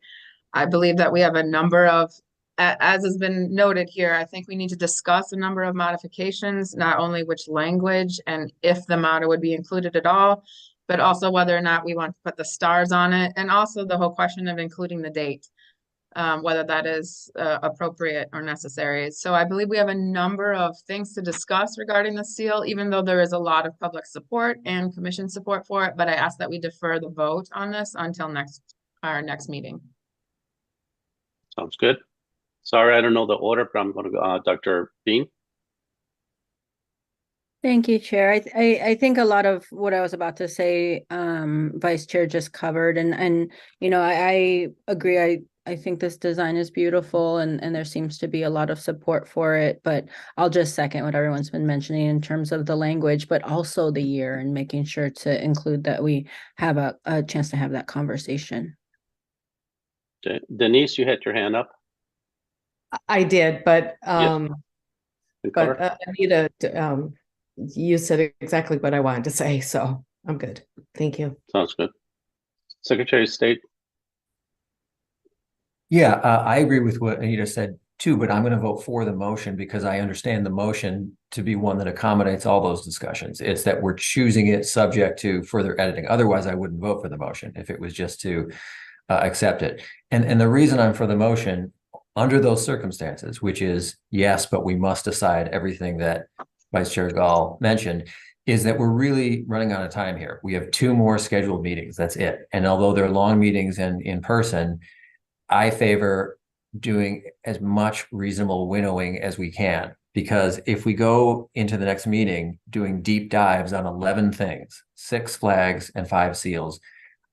I believe that we have a number of, as has been noted here, I think we need to discuss a number of modifications, not only which language and if the motto would be included at all, but also whether or not we want to put the stars on it, and also the whole question of including the date, whether that is appropriate or necessary. So I believe we have a number of things to discuss regarding the seal, even though there is a lot of public support and commission support for it, but I ask that we defer the vote on this until our next meeting. Sounds good. Sorry, I don't know the order, but I'm going to go Dr. Bean. Thank you, Chair. I think a lot of what I was about to say, Vice Chair just covered, and you know, I agree. I think this design is beautiful, and there seems to be a lot of support for it, but I'll just second what everyone's been mentioning in terms of the language, but also the year, and making sure to include that we have a chance to have that conversation. Okay. Denise, you had your hand up. I did, but Yes. Anita, you said exactly what I wanted to say, so I'm good. Thank you. Sounds good. Secretary of State. Yeah, I agree with what Anita said too, but I'm going to vote for the motion because I understand the motion to be one that accommodates all those discussions. It's that we're choosing it subject to further editing. Otherwise, I wouldn't vote for the motion if it was just to accept it. And the reason I'm for the motion under those circumstances, which is yes, but we must decide everything that Vice Chair Gall mentioned, is that we're really running out of time here. We have 2 more scheduled meetings. That's it. And although they're long meetings and in person, I favor doing as much reasonable winnowing as we can, because if we go into the next meeting doing deep dives on 11 things, 6 flags and 5 seals,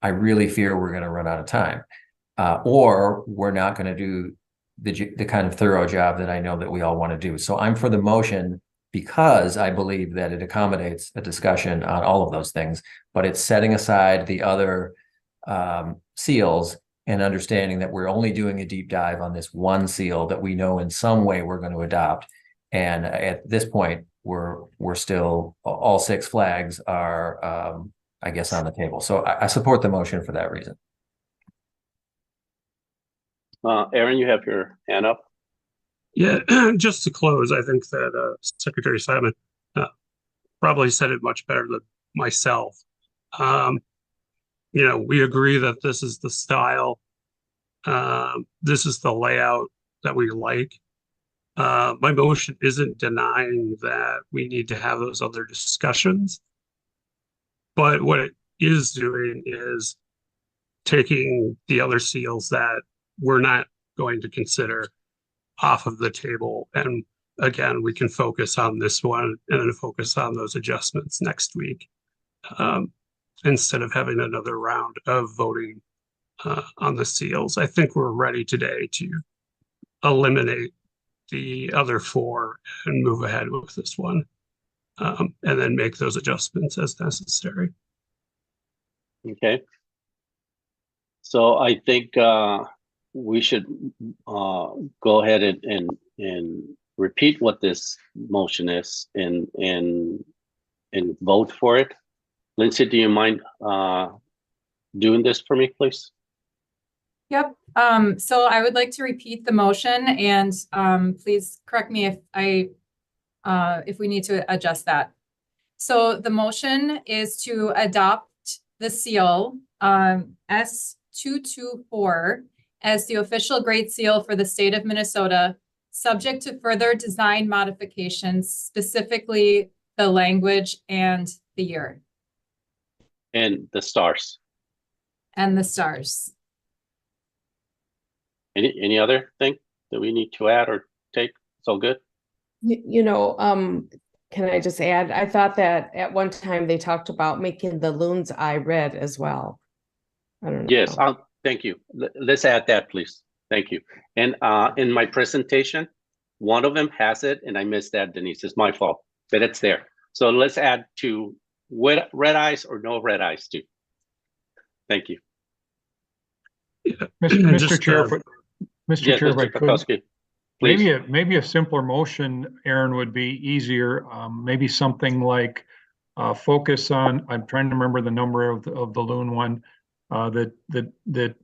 I really fear we're going to run out of time, or we're not going to do the kind of thorough job that I know that we all want to do. So I'm for the motion because I believe that it accommodates a discussion on all of those things, but it's setting aside the other seals and understanding that we're only doing a deep dive on this one seal that we know in some way we're going to adopt. And at this point, we're still, all 6 flags are, I guess, on the table. So I support the motion for that reason. Aaron, you have your hand up. Yeah, just to close, I think that Secretary Simon probably said it much better than myself. You know, we agree that this is the style. This is the layout that we like. My motion isn't denying that we need to have those other discussions, but what it is doing is taking the other seals that we're not going to consider off of the table. And again, we can focus on this one and then focus on those adjustments next week, instead of having another round of voting on the seals. I think we're ready today to eliminate the other 4 and move ahead with this one, and then make those adjustments as necessary. Okay. So I think we should go ahead and repeat what this motion is and vote for it. Lindsay, do you mind doing this for me, please? Yep. So I would like to repeat the motion and please correct me if we need to adjust that. So the motion is to adopt the seal S224 as the official grade seal for the state of Minnesota, subject to further design modifications, specifically the language and the year. And the stars. And the stars. Any other thing that we need to add or take? It's all good? You know, can I just add, I thought that at one time they talked about making the loon's eye red as well. I don't know. Yes, thank you. Let's add that, please. Thank you. And in my presentation, one of them has it, and I missed that, Denise. It's my fault, but it's there. So let's add to red eyes or no red eyes too. Thank you. Yeah. Mr. Chair, Mr. Yes, Chair, if Mr. I could, Krakowski, please. maybe a simpler motion, Aaron, would be easier. Maybe something like focus on. I'm trying to remember the number of the loon one. That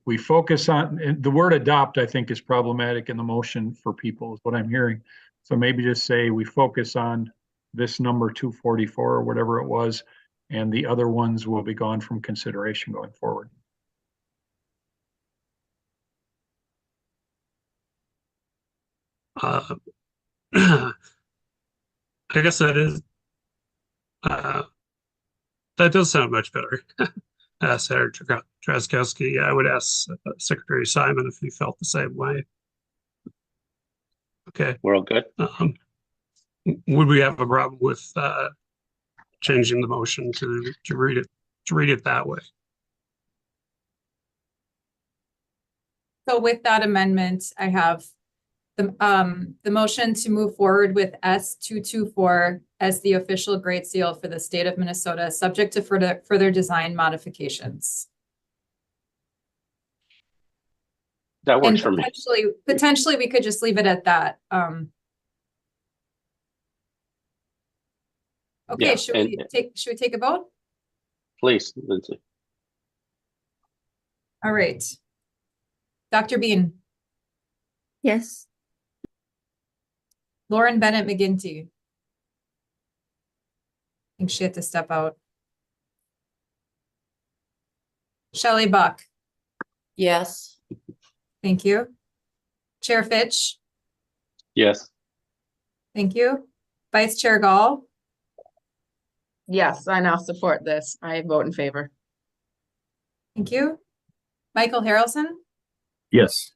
we focus on. And the word adopt, I think, is problematic in the motion for people, is what I'm hearing. So maybe just say we focus on this number 244 or whatever it was, and the other ones will be gone from consideration going forward. I guess that does sound much better. Senator Drazkowski, I would ask Secretary Simon if he felt the same way. Okay. We're all good. Would we have a problem with changing the motion to read it that way? So with that amendment, I have the motion to move forward with S224 as the official grade seal for the state of Minnesota, subject to further design modifications. That works And for me. potentially we could just leave it at that. Okay, Yeah, should we take a vote? Please, Lindsay. All right. Dr. Bean. Yes. Lauren Bennett McGinty. I think she had to step out. Shelley Buck. Yes. Thank you. Chair Fitch. Yes. Thank you. Vice Chair Gall. Yes, I now support this. I vote in favor. Thank you. Michael Harrelson. Yes.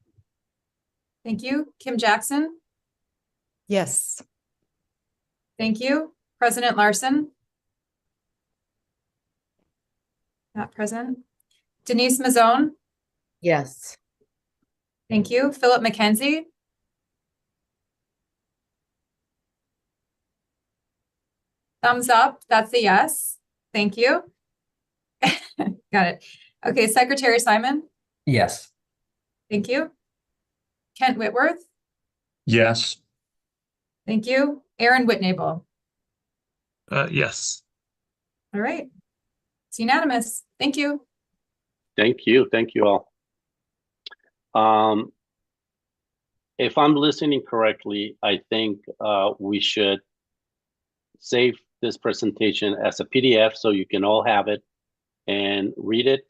Thank you. Kim Jackson. Yes. Thank you. President Larson. Not present. Denise Mazzone. Yes. Thank you. Philip McKenzie. Thumbs up. That's a yes. Thank you. Got it. Okay, Secretary Simon. Yes. Thank you. Kent Whitworth. Yes. Thank you. Aaron Whitnable. Yes. All right. It's unanimous. Thank you. Thank you. Thank you all. If I'm listening correctly, I think we should save this presentation as a PDF so you can all have it and read it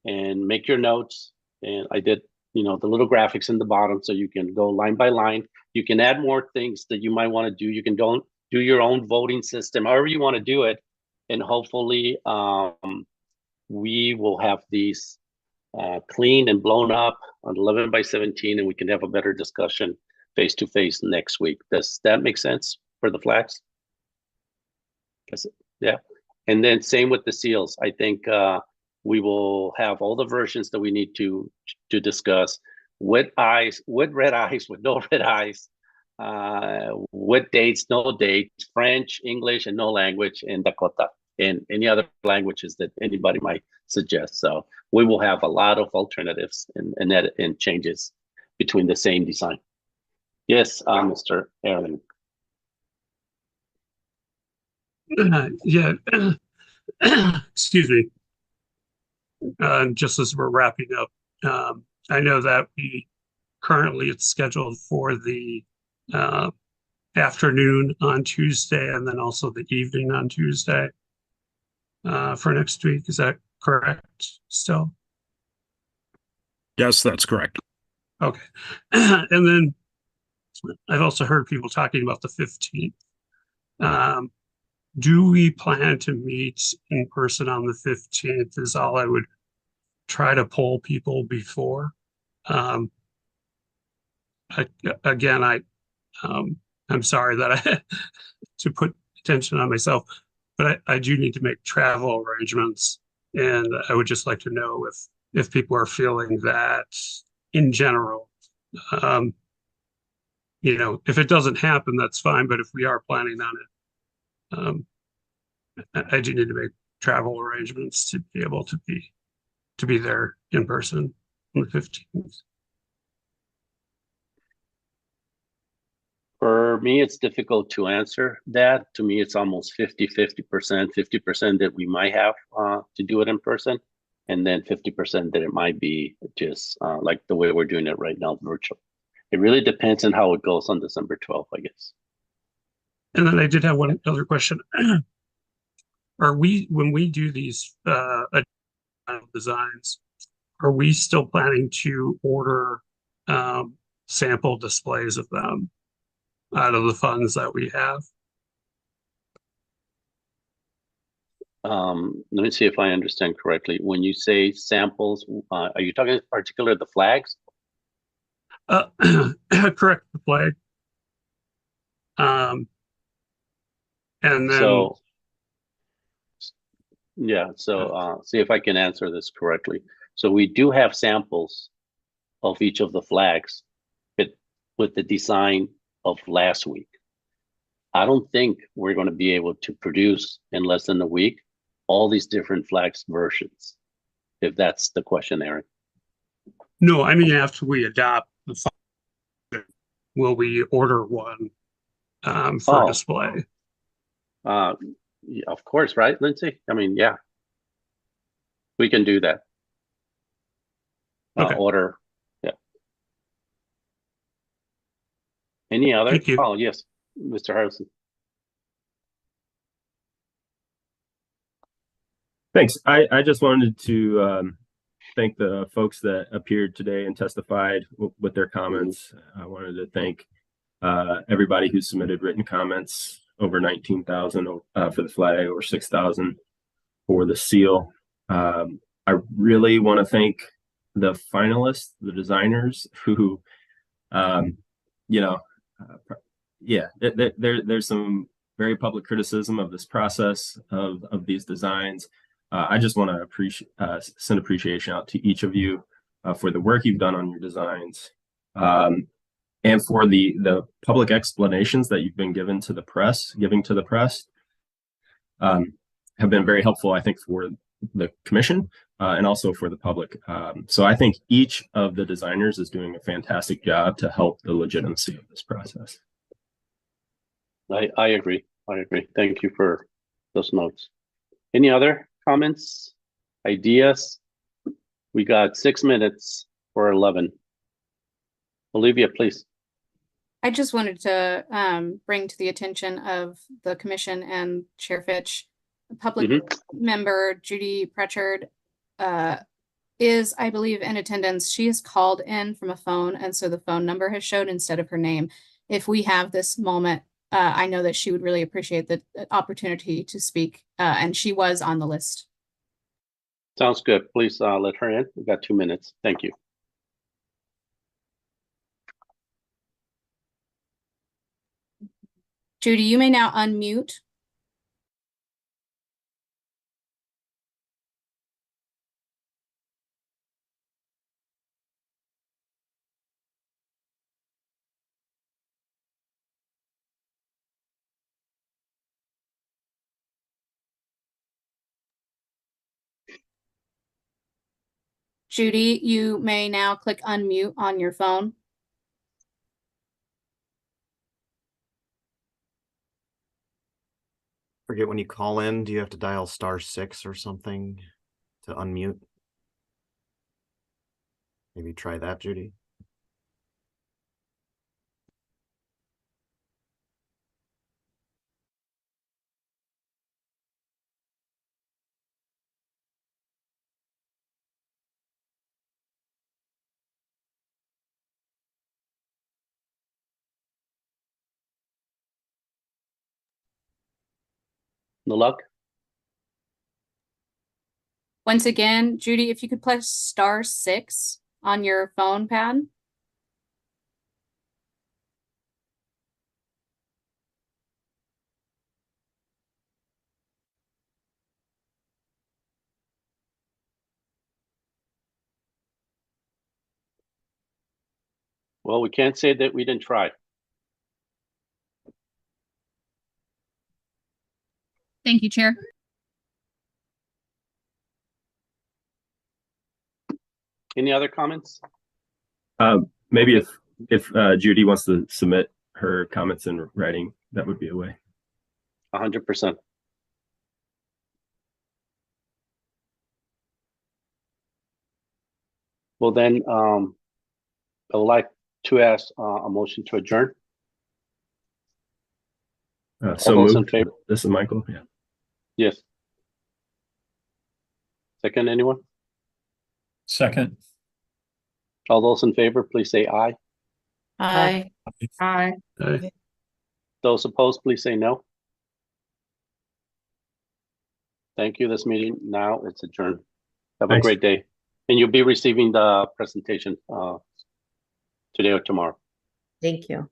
and make your notes. And I did, the little graphics in the bottom so you can go line by line. You can add more things that you might want to do. You can do your own voting system, however you want to do it. And hopefully we will have these clean and blown up on 11 by 17, and we can have a better discussion face-to-face next week. Does that make sense for the flags? Yeah. And then same with the seals. I think we will have all the versions that we need to discuss. With eyes, with red eyes, with no red eyes, with dates, no dates, French, English, and no language, and Dakota, and any other languages that anybody might suggest. So we will have a lot of alternatives and changes between the same design. Yes, Mr. Aaron. Yeah. Excuse me. Just as we're wrapping up, I know that currently it's scheduled for the afternoon on Tuesday and then also the evening on Tuesday for next week. Is that correct still? Yes, that's correct. Okay. And then I've also heard people talking about the 15th. Do we plan to meet in person on the 15th is all I would try to poll people before. I'm sorry that I to put attention on myself, but I do need to make travel arrangements, and I would just like to know if people are feeling that in general. You know, if it doesn't happen, that's fine, but if we are planning on it, I do need to make travel arrangements to be able to be there in person on the 15th. For me, it's difficult to answer that. To me, it's almost 50% that we might have to do it in person, and then 50% that it might be just like the way we're doing it right now, virtual. It really depends on how it goes on December 12th, I guess. And then I did have one other question. When we do these designs, are we still planning to order sample displays of them out of the funds that we have? Let me see if I understand correctly. When you say samples, are you talking in particular the flags? Correct, the flag. And then see if I can answer this correctly. So we do have samples of each of the flags with the design of last week. I don't think we're going to be able to produce in less than a week all these different flags versions, if that's the question, Aaron. No, I mean, after we adopt the flag, will we order one for display? Yeah, of course, right, Lindsay? I mean, yeah, we can do that. Okay. Order, yeah. Any other? Thank you. Oh, yes, Mr. Harrison. Thanks. I just wanted to thank the folks that appeared today and testified with their comments. I wanted to thank everybody who submitted written comments, over 19,000 for the flag, over 6,000 for the seal. I really want to thank the finalists, the designers who, there's some very public criticism of this process of these designs. I just want to send appreciation out to each of you for the work you've done on your designs, and for the public explanations that you've been giving to the press, have been very helpful, I think, for the commission and also for the public. So I think each of the designers is doing a fantastic job to help the legitimacy of this process. I agree. Thank you for those notes. Any other comments, ideas? We got 6 minutes for 11. Olivia, please. I just wanted to bring to the attention of the commission and Chair Fitch, public member Judy Pritchard is, I believe, in attendance. She is called in from a phone, and so the phone number has showed instead of her name. If we have this moment, I know that she would really appreciate the opportunity to speak, and she was on the list. Sounds good. Please let her in. We've got 2 minutes. Thank you. Judy, you may now unmute. Judy, you may now click unmute on your phone. Forget when you call in, do you have to dial *6 or something to unmute? Maybe try that, Judy. No luck? Once again, Judy, if you could press *6 on your phone pad. Well, we can't say that we didn't try. Thank you, Chair. Any other comments? Maybe if Judy wants to submit her comments in writing, that would be a way. 100%. Well, then, I would like to ask a motion to adjourn. So All those in moved. favor? This is Michael. Yeah. Yes. Second, anyone? Second. All those in favor, please say aye. Aye. Aye. Those opposed, please say no. Thank you. This meeting now it's adjourned. Have a Thanks. great day. And you'll be receiving the presentation today or tomorrow. Thank you.